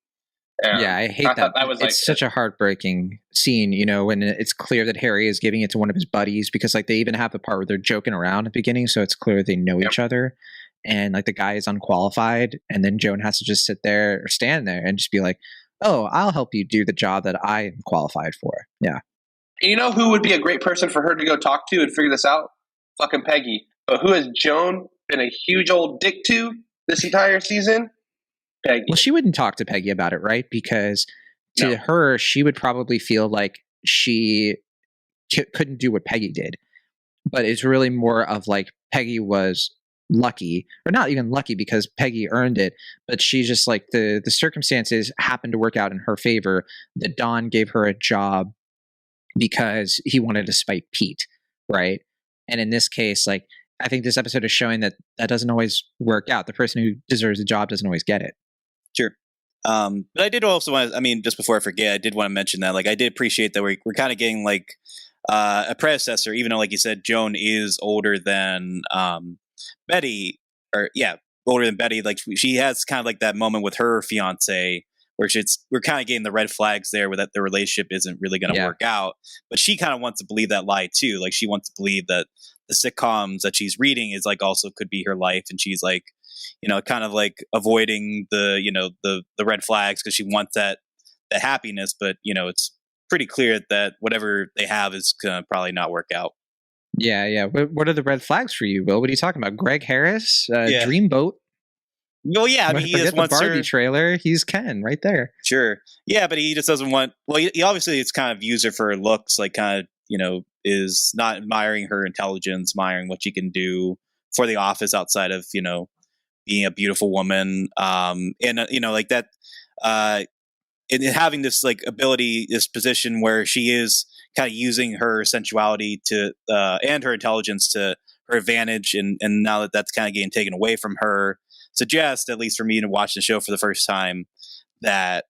Yeah, I hate that. thought that was It's such a heartbreaking scene, when it's clear that Harry is giving it to one of his buddies, because like they even have the part where they're joking around at the beginning, so it's clear they know each other, and like the guy is unqualified, and then Joan has to just sit there or stand there and just be like, "Oh, I'll help you do the job that I am qualified for." Yeah. You know who would be a great person for her to go talk to and figure this out? Fucking Peggy. But who has Joan been a huge old dick to this entire season? Peggy. Well, she wouldn't talk to Peggy about it, right? Because to her, she would probably feel like she couldn't do what Peggy did. But it's really more of like Peggy was lucky, or not even lucky because Peggy earned it, but she just like the circumstances happened to work out in her favor, that Don gave her a job because he wanted to spite Pete, right? And in this case, like, I think this episode is showing that doesn't always work out. The person who deserves the job doesn't always get it. Sure. But I did also want to, just before I forget, I did want to mention that, like, I did appreciate that we're kind of getting like a predecessor, even though, like you said, Joan is older than Betty, older than Betty. Like, she has kind of like that moment with her fiance, where we're kind of getting the red flags there, where that the relationship isn't really going to work out. But she kind of wants to believe that lie too. Like, she wants to believe that the sitcoms that she's reading is like also could be her life, and she's like, kind of like avoiding the the red flags because she wants that happiness. But it's pretty clear that whatever they have is gonna probably not work out. Yeah. What are the red flags for you, Will? What are you talking about? Greg Harris, Dreamboat. Well, yeah, I mean, he just wants the Barbie her trailer. He's Ken right there. Sure, yeah, but he just doesn't want. Well, he obviously it's kind of use her for her looks, like kind of is not admiring her intelligence, admiring what she can do for the office outside of being a beautiful woman, and like that, and having this like ability, this position where she is kind of using her sensuality to and her intelligence to her advantage, and now that that's kind of getting taken away from her, suggest, at least for me to watch the show for the first time, that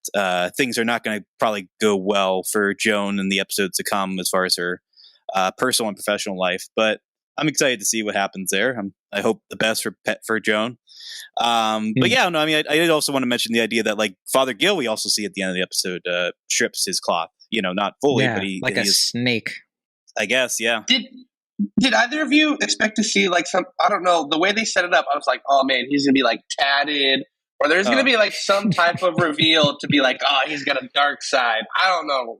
things are not going to probably go well for Joan in the episodes to come as far as her personal and professional life. But I'm excited to see what happens there. I hope the best for Joan. But yeah, no, I mean, I did also want to mention the idea that like Father Gill, we also see at the end of the episode, strips his cloth. Not fully, but he like a snake. I guess, yeah. Did either of you expect to see like some? I don't know. The way they set it up, I was like, oh man, he's gonna be like tatted, or there's gonna be like some type of reveal to be like, oh, he's got a dark side. I don't know.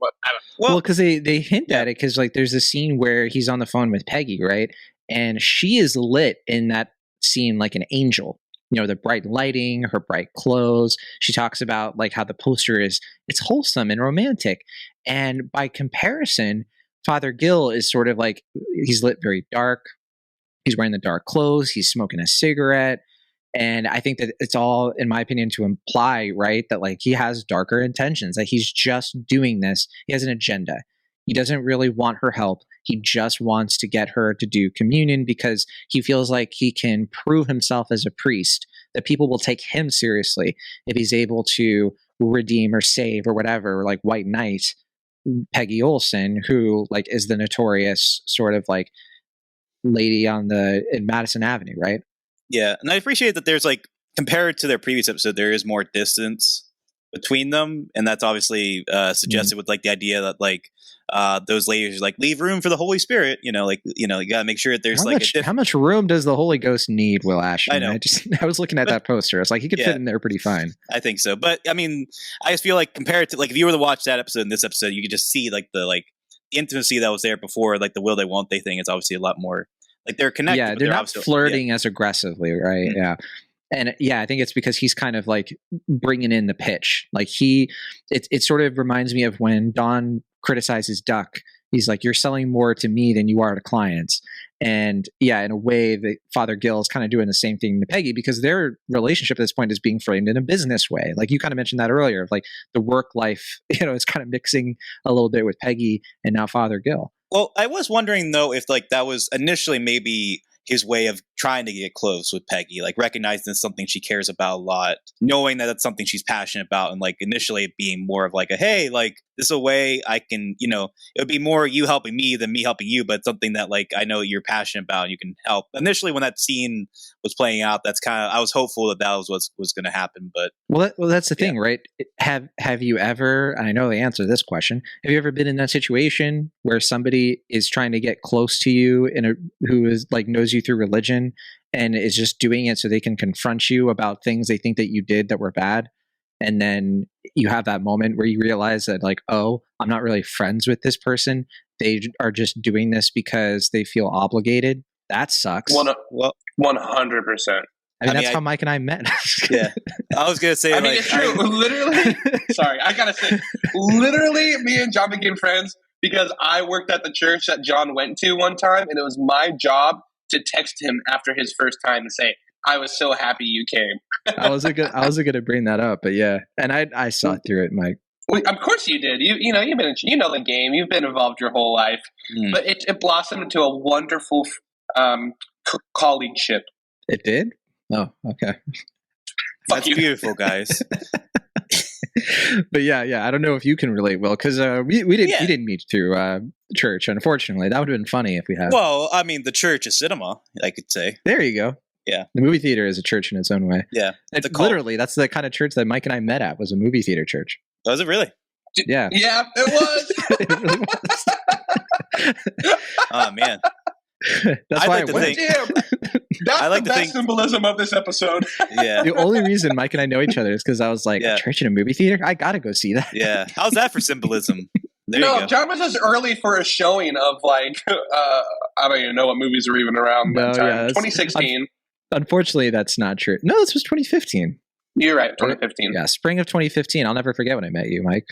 Well, because they hint at it, because like there's a scene where he's on the phone with Peggy, right? And she is lit in that scene like an angel. The bright lighting, her bright clothes. She talks about like how the poster it's wholesome and romantic. And by comparison, Father Gill is sort of like, he's lit very dark. He's wearing the dark clothes. He's smoking a cigarette. And I think that it's all, in my opinion, to imply, right, that like he has darker intentions, that he's just doing this. He has an agenda. He doesn't really want her help. He just wants to get her to do communion because he feels like he can prove himself as a priest, that people will take him seriously if he's able to redeem or save or whatever, like White Knight, Peggy Olson, who like is the notorious sort of like lady in Madison Avenue, right? Yeah, and I appreciate that there's like, compared to their previous episode, there is more distance between them, and that's obviously suggested with like the idea that like those ladies like leave room for the Holy Spirit. You gotta make sure that there's how much room does the Holy Ghost need, Will Ashton? I know. I was looking at that poster. It's like he could fit in there pretty fine. I think so, but I mean, I just feel like compared to like if you were to watch that episode and this episode, you could just see like the intimacy that was there before, like the will they won't they thing is obviously a lot more like they're connected. Yeah, they're not flirting as aggressively, right? Mm-hmm. Yeah. And I think it's because he's kind of like bringing in the pitch. Like it sort of reminds me of when Don criticizes Duck. He's like, you're selling more to me than you are to clients. And yeah, in a way, the Father Gill is kind of doing the same thing to Peggy, because their relationship at this point is being framed in a business way. Like you kind of mentioned that earlier, of like the work life, it's kind of mixing a little bit with Peggy and now Father Gill. Well, I was wondering though, if like that was initially maybe his way of trying to get close with Peggy, like recognizing it's something she cares about a lot, knowing that that's something she's passionate about, and like initially it being more of like a, hey, like this is a way I can, you know, it would be more you helping me than me helping you, but something that like I know you're passionate about and you can help. Initially when that scene was playing out, that's kind of, I was hopeful that was what was going to happen, but well, that's the thing, right? Have you ever, and I know the answer to this question, have you ever been in that situation where somebody is trying to get close to you who is like knows you through religion and is just doing it so they can confront you about things they think that you did that were bad, and then you have that moment where you realize that like, oh, I'm not really friends with this person, they are just doing this because they feel obligated? That sucks. 100%. I mean, that's how Mike and I met. Yeah. I was going to say, I mean, it's true. Literally, sorry, I got to say, literally, me and John became friends because I worked at the church that John went to one time, and it was my job to text him after his first time and say, I was so happy you came. I wasn't going to bring that up, but yeah. And I saw through it, Mike. Well, of course you did. You know, you've been, you know the game. You've been involved your whole life. But it blossomed into a wonderful colleagueship. It did? Oh, okay. That's beautiful, guys. But yeah, I don't know if you can relate, Will, because we didn't meet through church, unfortunately. That would have been funny if we had. Well, I mean, the church is cinema, I could say. There you go. Yeah. The movie theater is a church in its own way. Yeah. Literally, that's the kind of church that Mike and I met at, was a movie theater church. Was it really? Yeah. Yeah, it was. It really was. Oh, man. That's why I went. Damn. That's the best symbolism of this episode. Yeah. The only reason Mike and I know each other is because I was like, a church in a movie theater? I gotta go see that. Yeah. How's that for symbolism? There you go. John was just early for a showing of like, I don't even know what movies were even around that time. Yeah, 2016. Unfortunately, that's not true. No, this was 2015. You're right, 2015. Yeah, spring of 2015. I'll never forget when I met you, Mike.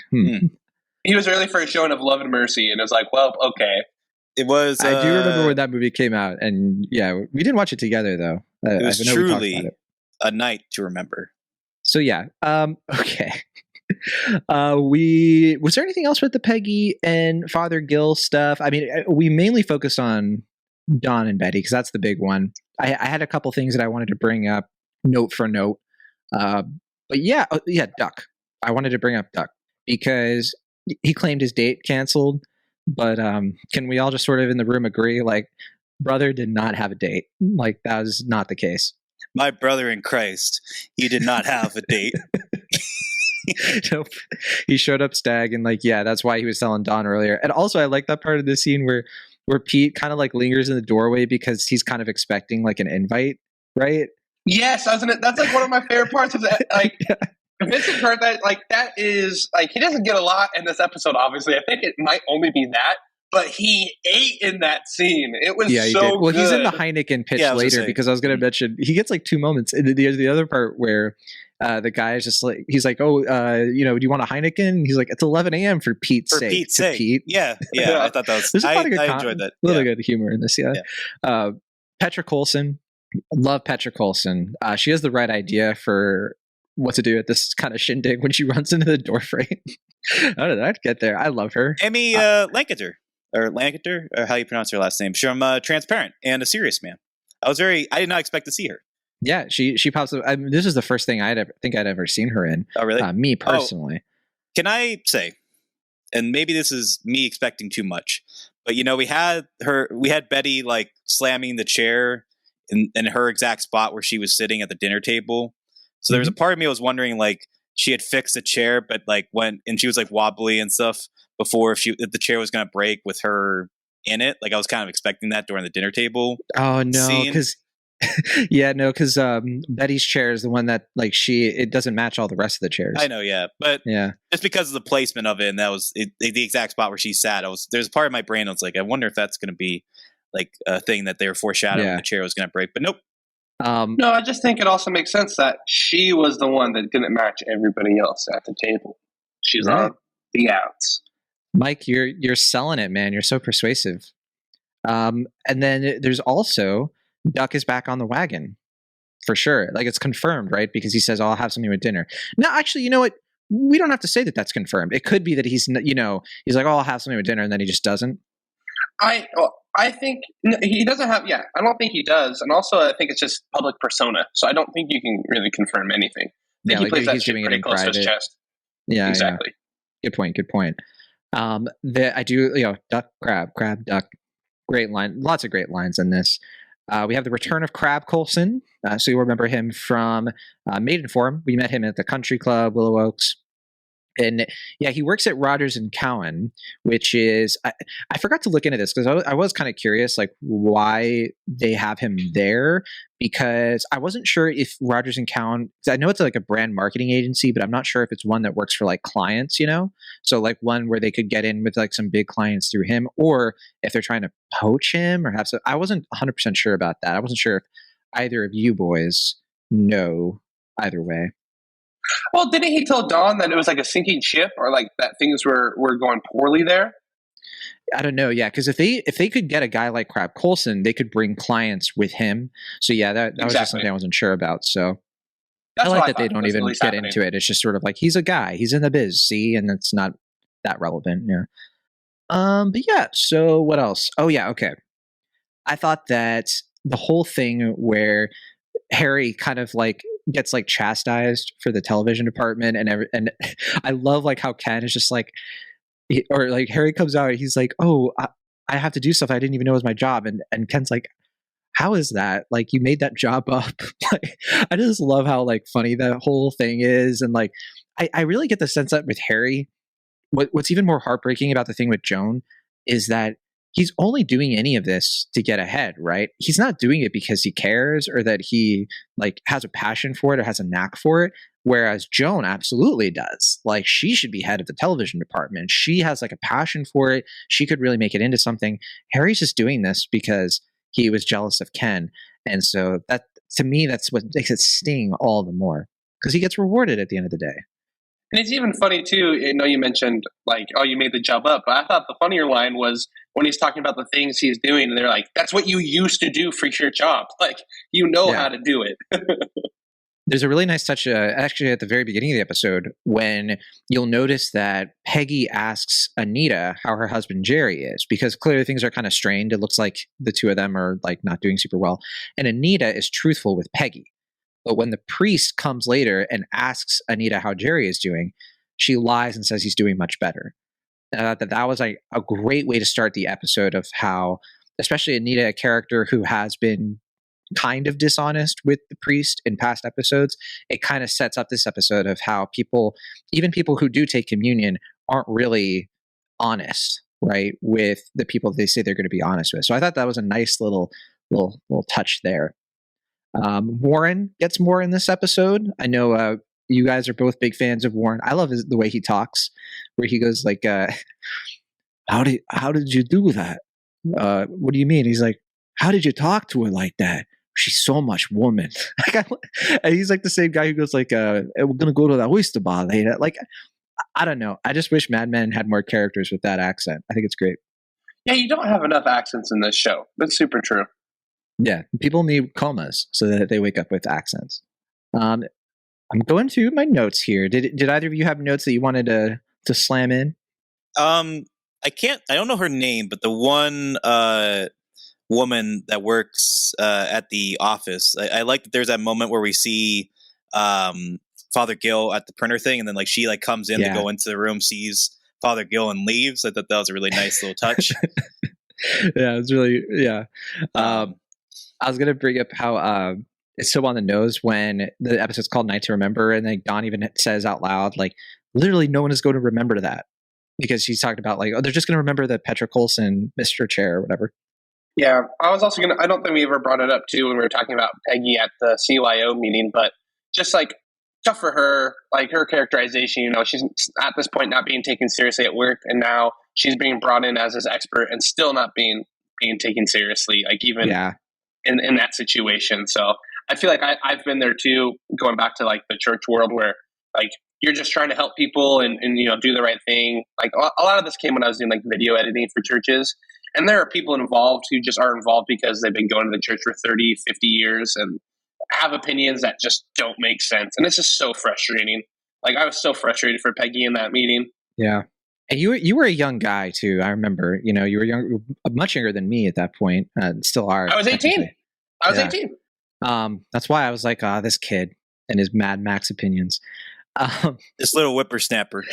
He was early for a showing of Love and Mercy, and it was like, well, okay. It was. I do remember when that movie came out, and yeah, we didn't watch it together though. It was truly a night to remember. So yeah, okay. Was there anything else with the Peggy and Father Gill stuff? I mean, we mainly focused on Don and Betty because that's the big one. I had a couple things that I wanted to bring up, note for note. But yeah, Duck. I wanted to bring up Duck because he claimed his date canceled. But can we all just sort of in the room agree, like, brother did not have a date? Like, that was not the case. My brother in Christ, he did not have a date. Nope. He showed up stag and like, yeah, that's why he was telling Don earlier. And also, I like that part of the scene where Pete kind of like lingers in the doorway because he's kind of expecting like an invite, right? Yes, that's like one of my favorite parts of that. Like, Vincent Hurt, that is like, he doesn't get a lot in this episode. Obviously, I think it might only be that, but he ate in that scene. It was so did. Well, good. he's in the Heineken pitch later because I was going to mention he gets like 2 moments. And there's the other part where the guy is just like, he's like, oh, do you want a Heineken? And he's like, it's 11 a.m. for Pete's sake. Pete's sake. Pete. Yeah. I thought that was. I enjoyed that. A little good humor in this. Yeah. Petra Coulson. Love Petra Coulson. She has the right idea for what to do at this kind of shindig when she runs into the door frame. How did that get there? I love her. Amy Lancaster, or how you pronounce her last name. She's from Transparent and A Serious Man. I did not expect to see her. Yeah, she pops up. I mean, this is the first thing I'd ever seen her in. Oh, really? Me personally. Can I say, and maybe this is me expecting too much, but we had Betty like slamming the chair in her exact spot where she was sitting at the dinner table. So there was a part of me that was wondering, like, she had fixed a chair, but like and she was like wobbly and stuff before if the chair was going to break with her in it. Like I was kind of expecting that during the dinner table. Oh no, because Betty's chair is the one that like it doesn't match all the rest of the chairs. I know, yeah, but just because of the placement of it, and that was the exact spot where she sat. There's a part of my brain that's like, I wonder if that's going to be like a thing that they were foreshadowing the chair was going to break, but nope. No, I just think it also makes sense that she was the one that didn't match everybody else at the table. She's on the outs. Mike, you're selling it, man. You're so persuasive. And then there's also Duck is back on the wagon for sure. Like it's confirmed, right? Because he says, "Oh, I'll have something with dinner." No, actually, you know what? We don't have to say that that's confirmed. It could be that he's like, "Oh, I'll have something with dinner," and then he just doesn't. I think he doesn't have. Yeah, I don't think he does, and also I think it's just public persona. So I don't think you can really confirm anything. I think he plays that shit pretty close to his chest. Yeah, exactly. Yeah. Good point. I do, duck, crab, duck. Great line. Lots of great lines in this. We have the return of Crab Coulson. So you'll remember him from Maidenform. We met him at the country club, Willow Oaks. And yeah, he works at Rogers and Cowan, which is, I forgot to look into this because I was kind of curious, like why they have him there, because I wasn't sure if Rogers and Cowan, I know it's like a brand marketing agency, but I'm not sure if it's one that works for like clients, so like one where they could get in with like some big clients through him, or if they're trying to poach him or have some, I wasn't 100% sure about that. I wasn't sure if either of you boys know either way. Well, didn't he tell Dawn that it was like a sinking ship, or like that things were going poorly there? I don't know. Yeah, because if they could get a guy like Crab Coulson, they could bring clients with him. So yeah, that was just something I wasn't sure about. So That's I like that they don't even get into it. It's just sort of like he's a guy, he's in the biz, see, and it's not that relevant. Yeah. But yeah. So what else? Oh yeah. Okay. I thought that the whole thing where Harry kind of like gets like chastised for the television department and I love like how Ken is just like, or like Harry comes out and he's like, oh, I have to do stuff I didn't even know was my job, and Ken's like, how is that, like you made that job up? Like, I just love how like funny that whole thing is, and like I really get the sense that with Harry, what's even more heartbreaking about the thing with Joan is that he's only doing any of this to get ahead, right? He's not doing it because he cares or that he like has a passion for it or has a knack for it. Whereas Joan absolutely does. Like she should be head of the television department. She has like a passion for it. She could really make it into something. Harry's just doing this because he was jealous of Ken. And so that, to me, that's what makes it sting all the more, because he gets rewarded at the end of the day. And it's even funny too. I know you mentioned like, oh, you made the job up, but I thought the funnier line was when he's talking about the things he's doing, and they're like, "That's what you used to do for your job. Like, how to do it." There's a really nice touch, actually, at the very beginning of the episode, when you'll notice that Peggy asks Anita how her husband Jerry is, because clearly things are kind of strained. It looks like the two of them are like not doing super well, and Anita is truthful with Peggy. But when the priest comes later and asks Anita how Jerry is doing, she lies and says he's doing much better. And I thought that was like a great way to start the episode of how, especially Anita, a character who has been kind of dishonest with the priest in past episodes, it kind of sets up this episode of how people, even people who do take communion, aren't really honest, right, with the people they say they're going to be honest with. So I thought that was a nice little touch there. Warren gets more in this episode. I know you guys are both big fans of Warren. I love the way he talks, where he goes like, how did you do that? What do you mean? He's like, how did you talk to her like that? She's so much woman. And he's like the same guy who goes like, we're going to go to the oyster bar later. Like, I don't know. I just wish Mad Men had more characters with that accent. I think it's great. Yeah, you don't have enough accents in this show. That's super true. Yeah, people need comas so that they wake up with accents. I'm going through my notes here. Did either of you have notes that you wanted to slam in? I don't know her name, but the one woman that works at the office. I like that there's that moment where we see Father Gill at the printer thing, and then like she like comes in to go into the room, sees Father Gill and leaves. I thought that was a really nice little touch. Yeah, it's really I was gonna bring up how it's so on the nose when the episode's called Night to Remember, and like Don even says out loud, like literally no one is going to remember that, because she's talking about like, oh, they're just going to remember the Petra Coulson Mr. Chair or whatever. Yeah, I was also I don't think we ever brought it up too when we were talking about Peggy at the CYO meeting, but just like tough for her, like her characterization, she's at this point not being taken seriously at work, and now she's being brought in as his expert and still not being taken seriously, like even in that situation. So I feel like I've been there too, going back to like the church world where like you're just trying to help people and do the right thing. Like a lot of this came when I was doing like video editing for churches, and there are people involved who just are involved because they've been going to the church for 30, 50 years and have opinions that just don't make sense. And it's just so frustrating. Like I was so frustrated for Peggy in that meeting. Yeah. And you were a young guy too. I remember. You were young, much younger than me at that point. Still are. I was 18. technically. I was Yeah. 18. That's why I was like, this kid and his Mad Max opinions. This little whippersnapper.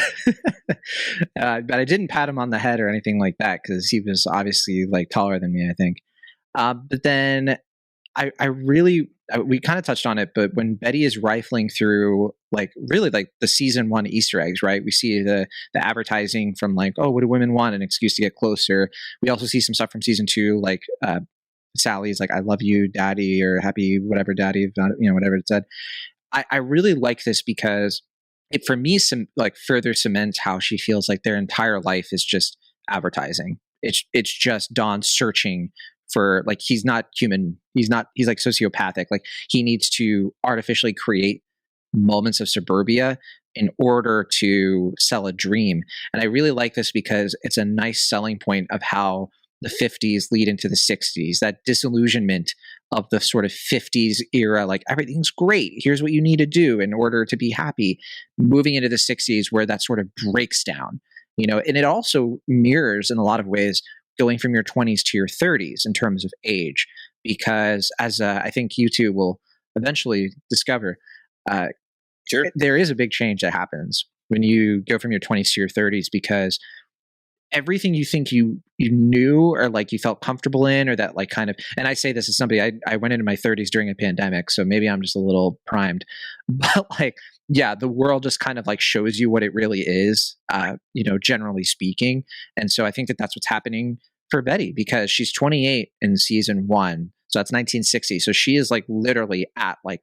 But I didn't pat him on the head or anything like that because he was obviously like taller than me, I think. But then I really, we kind of touched on it, but when Betty is rifling through like really like the season 1 Easter eggs, right? We see the advertising from like, oh, what do women want? An excuse to get closer. We also see some stuff from season 2, like Sally's like, I love you, daddy, or happy, whatever, daddy, whatever it said. I really like this because it, for me, further cements how she feels like their entire life is just advertising. It's just Don searching for, like, he's not human. He's like sociopathic. Like, he needs to artificially create moments of suburbia in order to sell a dream. And I really like this because it's a nice selling point of how the 50s lead into the 60s, that disillusionment of the sort of 50s era, like everything's great, here's what you need to do in order to be happy, moving into the 60s where that sort of breaks down, and it also mirrors in a lot of ways going from your 20s to your 30s in terms of age, because as I think you two will eventually discover, Sure. there is a big change that happens when you go from your 20s to your 30s, because everything you think you knew or like you felt comfortable in, or that like kind of, and I say this as somebody, I went into my 30s during a pandemic, so maybe I'm just a little primed, but like, yeah, the world just kind of like shows you what it really is, generally speaking. And so I think that that's what's happening for Betty, because she's 28 in season 1. So that's 1960. So she is like literally at like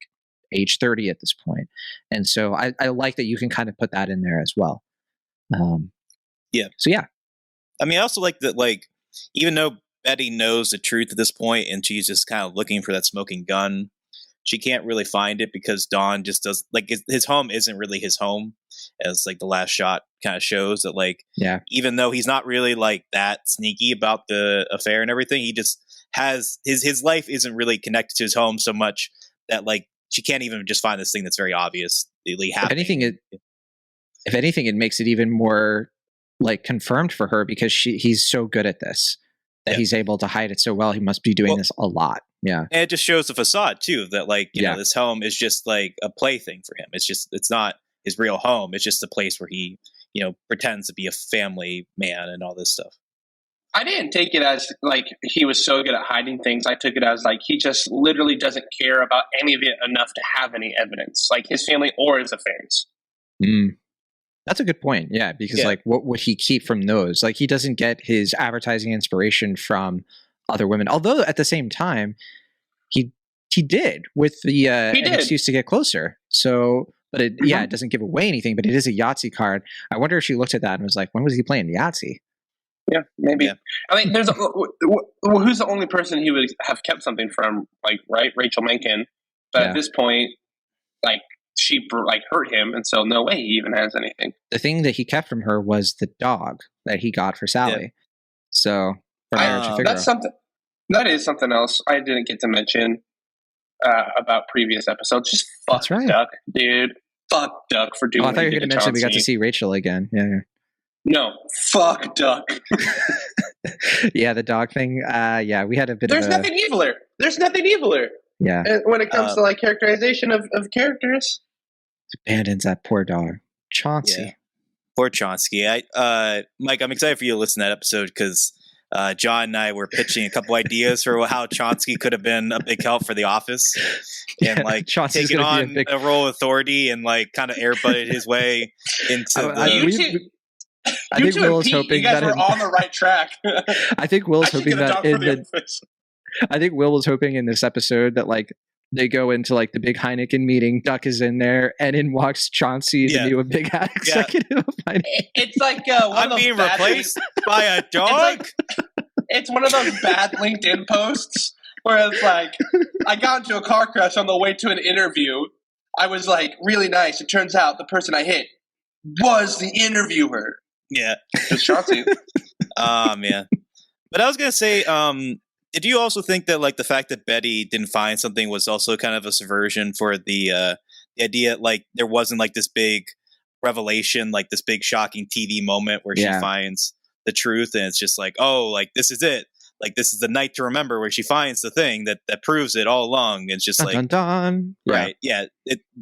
age 30 at this point. And so I like that you can kind of put that in there as well. Yeah. So yeah. I mean, I also like that, like, even though Betty knows the truth at this point and she's just kind of looking for that smoking gun, she can't really find it because Don just does, like, his home isn't really his home, as like the last shot kind of shows that, like, yeah, even though he's not really like that sneaky about the affair and everything, he just has his life isn't really connected to his home so much that, like, she can't even just find this thing that's very obviously happening. If anything, it makes it even more like confirmed for her, because he's so good at this that he's able to hide it so well. He must be doing this a lot. Yeah. And it just shows the facade too, that like, you know, this home is just like a plaything for him. It's not his real home. It's just a place where he, pretends to be a family man and all this stuff. I didn't take it as like he was so good at hiding things. I took it as like he just literally doesn't care about any of it enough to have any evidence, like his family or his affairs. That's a good point. Yeah, because like, what would he keep from those? Like, he doesn't get his advertising inspiration from other women. Although at the same time, he did with the an excuse to get closer. So, but it it doesn't give away anything. But it is a Yahtzee card. I wonder if she looked at that and was like, when was he playing Yahtzee? Yeah, maybe. Yeah. I mean, who's the only person he would have kept something from? Like, right, Rachel Mencken. But at this point, like, she like hurt him, and so no way he even has anything. The thing that he kept from her was the dog that he got for Sally. Yeah. So that's something. That is something else I didn't get to mention about previous episodes. Just fuck Duck, dude. Fuck Duck for doing. I thought you were going to mention we got to see Rachel again. Yeah. No, fuck Duck. Yeah, the dog thing. Yeah, we had a bit. There's nothing eviler. There's nothing eviler. Yeah. When it comes to like characterization of characters. Abandons that poor dog. Chauncey. Yeah. Poor Chauncey. Mike, I'm excited for you to listen to that episode because John and I were pitching a couple ideas for how Chauncey could have been a big help for The Office. And like Chauncey's taking on a role of authority and like kind of airbutted his way into I think Will is hoping you guys were on the right track. I think Will is hoping that I think Will was hoping in this episode that like they go into like the big Heineken meeting, Duck is in there, and in walks Chauncey, the new big hat executive. It's like I'm being replaced by a dog. It's one of those bad LinkedIn posts where it's like, I got into a car crash on the way to an interview. I was like really nice. It turns out the person I hit was the interviewer. Yeah, it's Chauncey. Oh man, but I was gonna say, did you also think that like the fact that Betty didn't find something was also kind of a subversion for the idea like there wasn't like this big revelation, like this big shocking TV moment where Yeah. she finds the truth, and it's just like, oh, like this is it. Like this is the night to remember, where she finds the thing that proves it all along. It's just Dun, like, dun, dun. Yeah. right, yeah.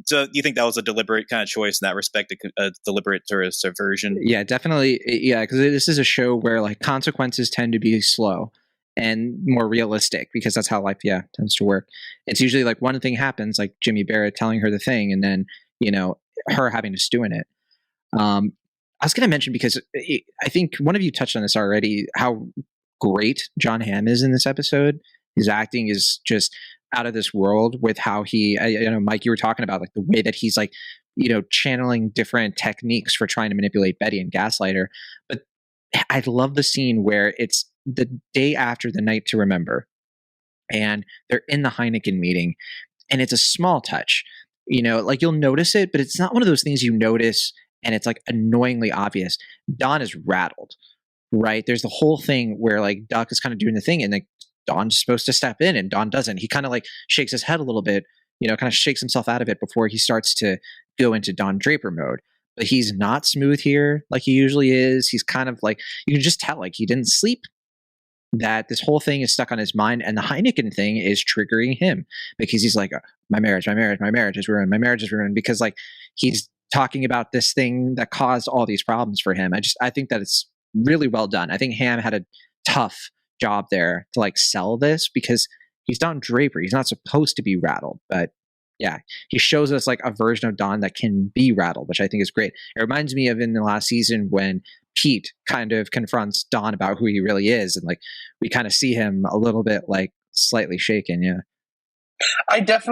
So you think that was a deliberate kind of choice in that respect, a deliberate sort of subversion? Yeah, definitely. Yeah, because this is a show where like consequences tend to be slow and more realistic, because that's how life, tends to work. It's usually like one thing happens, like Jimmy Barrett telling her the thing, and then her having to stew in it. I was going to mention, because I think one of you touched on this already, how great John Hamm is in this episode. His acting is just out of this world with how he, Mike, you were talking about like the way that he's like, channeling different techniques for trying to manipulate Betty and gaslight her. But I love the scene where it's the day after the night to remember, and they're in the Heineken meeting, and it's a small touch, like you'll notice it, but it's not one of those things you notice and it's like annoyingly obvious. Don is rattled, right? There's the whole thing where like Duck is kind of doing the thing, and like Don's supposed to step in and Don doesn't. He kind of like shakes his head a little bit, kind of shakes himself out of it before he starts to go into Don Draper mode. But he's not smooth here like he usually is. He's kind of like, you can just tell like he didn't sleep, that this whole thing is stuck on his mind, and the Heineken thing is triggering him, because he's like, my marriage is ruined, because like he's talking about this thing that caused all these problems for him. I think that it's really well done. I think Hamm had a tough job there to like sell this, because he's Don Draper. He's not supposed to be rattled, but yeah, he shows us like a version of Don that can be rattled, which I think is great. It reminds me of in the last season when Pete kind of confronts Don about who he really is, and like we kind of see him a little bit like slightly shaken. Yeah. That's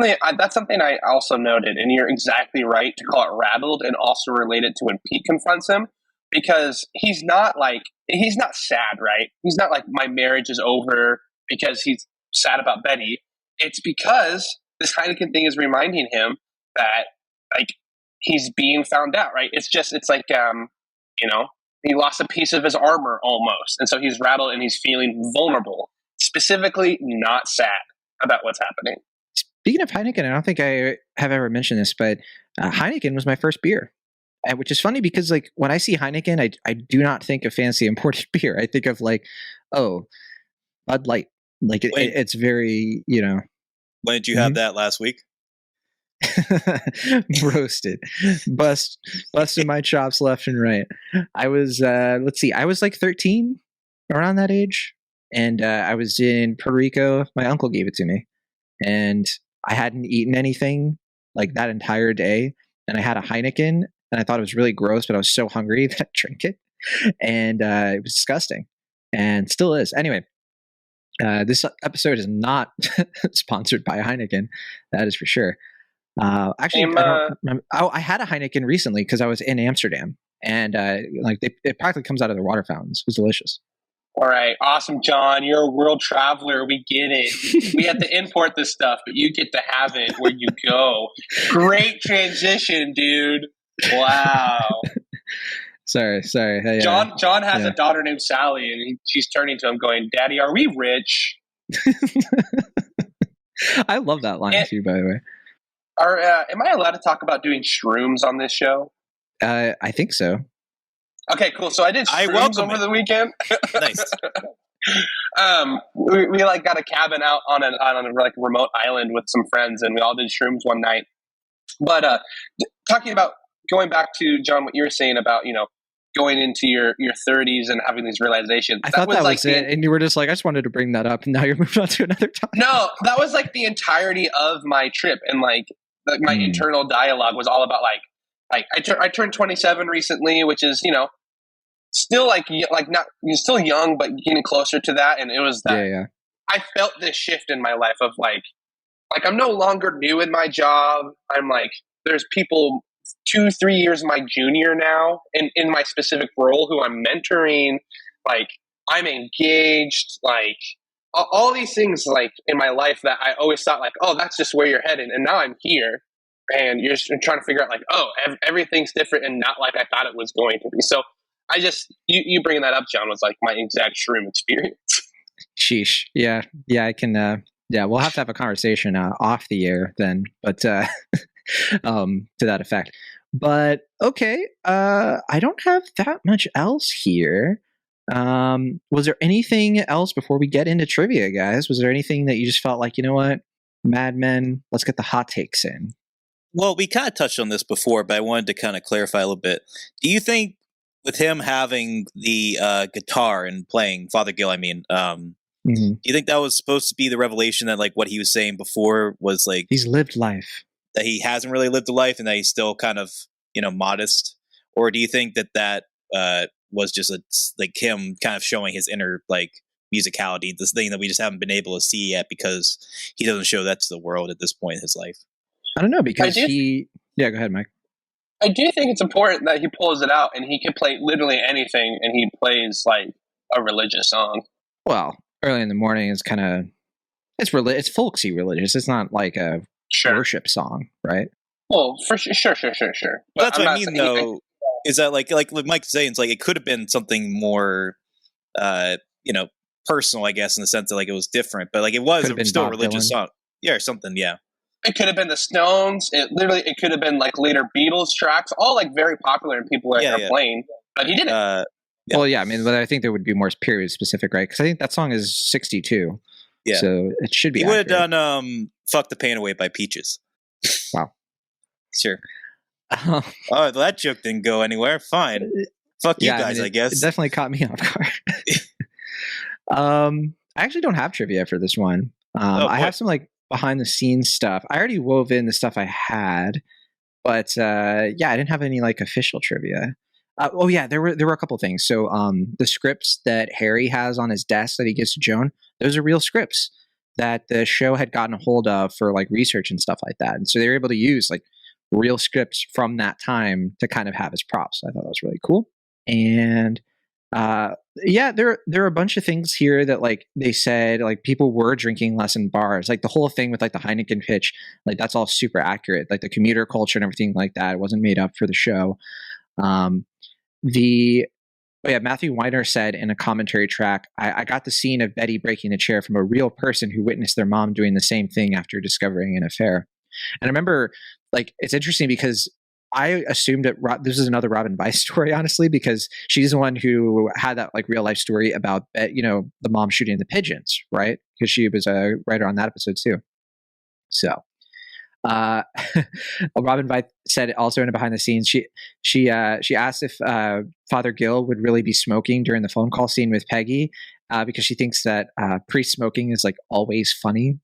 something I also noted, and you're exactly right to call it rattled, and also relate it to when Pete confronts him, because he's not sad, right? He's not like, my marriage is over, because he's sad about Betty. It's because this Heineken thing is reminding him that like he's being found out, right? It's like he lost a piece of his armor almost, and so he's rattled and he's feeling vulnerable, specifically not sad about what's happening. Speaking of Heineken, I don't think I have ever mentioned this, but Heineken was my first beer, which is funny because like when I see Heineken, I do not think of fancy imported beer. I think of like, oh, Bud Light. Like it's very, When did you have that last week? Roasted, busting my chops left and right. I was, I was like 13, around that age, and I was in Puerto Rico. My uncle gave it to me, and I hadn't eaten anything like that entire day, and I had a Heineken, and I thought it was really gross, but I was so hungry that I drank it, and it was disgusting, and still is. Anyway, this episode is not sponsored by Heineken, that is for sure. Actually, I don't remember. I had a Heineken recently because I was in Amsterdam, and it practically comes out of their water fountains. It was delicious. All right, awesome, John. You're a world traveler. We get it. We have to import this stuff, but you get to have it where you go. Great transition, dude. Wow. Sorry. Hey, John has a daughter named Sally, and she's turning to him going, "Daddy, are we rich?" I love that line too, by the way. Am I allowed to talk about doing shrooms on this show? I think so. Okay, cool. So I did shrooms over the weekend. Nice. We like got a cabin out on a like remote island with some friends, and we all did shrooms one night. But talking about going back to John, what you were saying about going into your 30s and having these realizations. I thought that was it, and you were just like, I just wanted to bring that up, and now you're moving on to another topic. No, that was like the entirety of my trip, and like my internal dialogue was all about like I turned 27 recently, which is still you're still young, but getting closer to that, and it was that I felt this shift in my life of like I'm no longer new in my job. I'm like, there's people 2-3 years my junior now in my specific role who I'm mentoring. Like I'm engaged, like all these things like in my life that I always thought like, oh, that's just where you're headed. And now I'm here, and you're just trying to figure out like, oh, everything's different and not like I thought it was going to be. So I just, you bringing that up, John, was like my exact shroom experience. Sheesh. Yeah, I can, we'll have to have a conversation off the air then, but to that effect. But okay, I don't have that much else here. Was there anything else before we get into trivia, guys? Was there anything that you just felt like, you know what, Mad Men, let's get the hot takes in? Well, we kind of touched on this before, but I wanted to kind of clarify a little bit. Do you think with him having the guitar and playing Father Gill, do you think that was supposed to be the revelation that like what he was saying before was like He's lived life, that he hasn't really lived a life and that he's still kind of, modest? Or do you think that was just like him kind of showing his inner like musicality, this thing that we just haven't been able to see yet because he doesn't show that to the world at this point in his life? I don't know, because yeah, go ahead, Mike. I do think it's important that he pulls it out and he can play literally anything and he plays like a religious song. Well, early in the morning is kind of it's folksy religious. It's not like a worship song, right? Well, for sure. But that's what I mean, though, is that like Mike's saying, it's like it could have been something more, personal, I guess, in the sense that like it was different, but like it was still a religious song, yeah, or something, yeah. It could have been the Stones. It could have been like later Beatles tracks, all like very popular and people are playing. But he didn't. Well, yeah, I mean, but I think there would be more period specific, right? Because I think that song is 62. Yeah. So it should be. He would have done "Fuck the Pain Away" by Peaches. Wow. Sure. Oh, that joke didn't go anywhere. Fine. Fuck you guys, I guess. It definitely caught me off guard. I actually don't have trivia for this one. I have some like behind the scenes stuff. I already wove in the stuff I had, but I didn't have any like official trivia. There were a couple things. So the scripts that Harry has on his desk that he gives to Joan, those are real scripts that the show had gotten a hold of for like research and stuff like that. And so they were able to use like real scripts from that time to kind of have as props. I thought that was really cool. And there are a bunch of things here that like they said like people were drinking less in bars. Like the whole thing with like the Heineken pitch, like that's all super accurate. Like the commuter culture and everything like that, it wasn't made up for the show. Matthew Weiner said in a commentary track, I got the scene of Betty breaking the chair from a real person who witnessed their mom doing the same thing after discovering an affair. And I remember, like, it's interesting because I assumed that this is another Robin Weiss story, honestly, because she's the one who had that like real life story about, the mom shooting the pigeons, right? Because she was a writer on that episode too. So, Robin Weiss said also in a behind the scenes, she asked if Father Gill would really be smoking during the phone call scene with Peggy, because she thinks that pre-smoking is like always funny.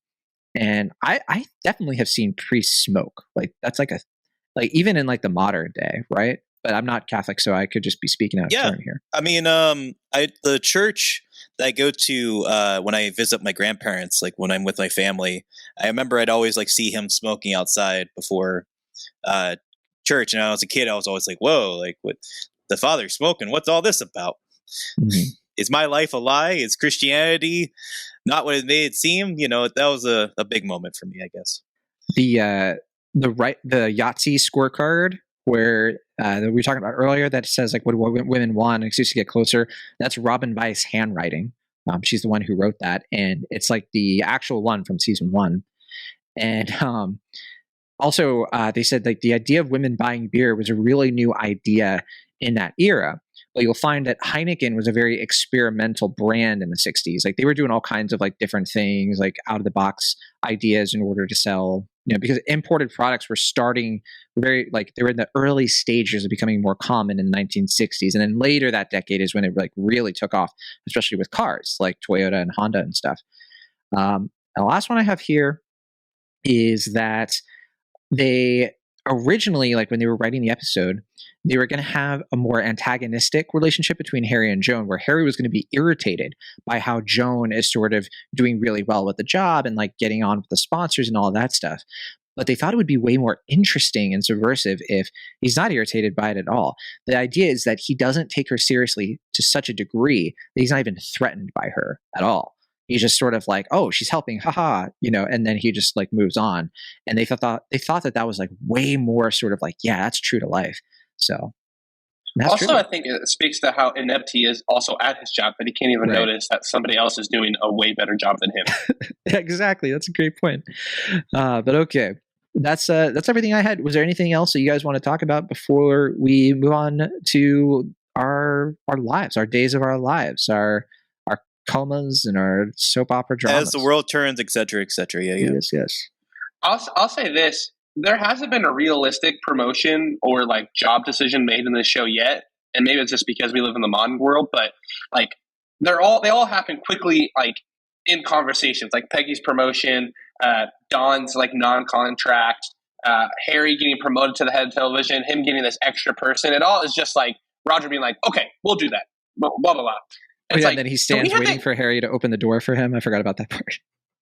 And I definitely have seen priests smoke. Like that's like even in like the modern day, right? But I'm not Catholic, so I could just be speaking out of turn here. I mean, the church that I go to when I visit my grandparents, like when I'm with my family, I remember I'd always like see him smoking outside before church. And when I was a kid, I was always like, "Whoa, like what the father smoking? What's all this about? Mm-hmm. Is my life a lie? Is Christianity not what it made it seem?" That was a big moment for me, I guess. The Yahtzee scorecard where that we were talking about earlier that says like what women want, an excuse to get closer. That's Robin Weiss handwriting. She's the one who wrote that, and it's like the actual one from season 1. And also they said like the idea of women buying beer was a really new idea in that era. But you'll find that Heineken was a very experimental brand in the 60s. Like they were doing all kinds of like different things, like out of the box ideas in order to sell, because imported products were starting they were in the early stages of becoming more common in the 1960s. And then later that decade is when it like really took off, especially with cars like Toyota and Honda and stuff. And the last one I have here is that they originally, like when they were writing the episode, they were going to have a more antagonistic relationship between Harry and Joan, where Harry was going to be irritated by how Joan is sort of doing really well with the job and like getting on with the sponsors and all of that stuff. But they thought it would be way more interesting and subversive if he's not irritated by it at all. The idea is that he doesn't take her seriously to such a degree that he's not even threatened by her at all. He's just sort of like, oh, she's helping, haha, and then he just like moves on. And they thought that was like way more sort of like, yeah, that's true to life. So also, true. I think it speaks to how inept he is also at his job, that he can't even notice that somebody else is doing a way better job than him. Exactly. That's a great point. But okay. that's everything I had. Was there anything else that you guys want to talk about before we move on to our lives, our days of our lives, our comas and our soap opera dramas? As the world turns, etc., etc. Yeah. Yes. I'll say this: there hasn't been a realistic promotion or like job decision made in this show yet, and maybe it's just because we live in the modern world. But like, they all happen quickly, like in conversations. Like Peggy's promotion, Dawn's like non-contract, Harry getting promoted to the head of television, him getting this extra person. It all is just like Roger being like, "Okay, we'll do that." Blah blah blah. Oh, yeah, and then he stands waiting for Harry to open the door for him. I forgot about that part.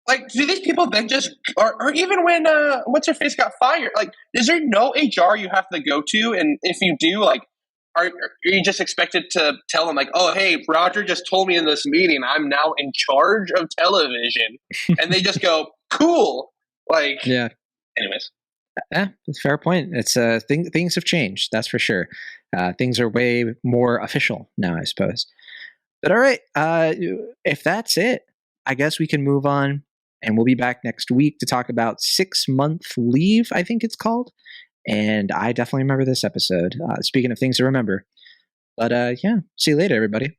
Like, do these people then just, or even when what's her face got fired? Like, is there no HR you have to go to? And if you do, like, are you just expected to tell them like, oh, hey, Roger just told me in this meeting I'm now in charge of television, and they just go, cool. Like, yeah. Anyways, yeah, that's a fair point. It's things have changed. That's for sure. Things are way more official now, I suppose. But all right, if that's it, I guess we can move on. And we'll be back next week to talk about 6-month leave, I think it's called. And I definitely remember this episode. Speaking of things to remember. But yeah, see you later, everybody.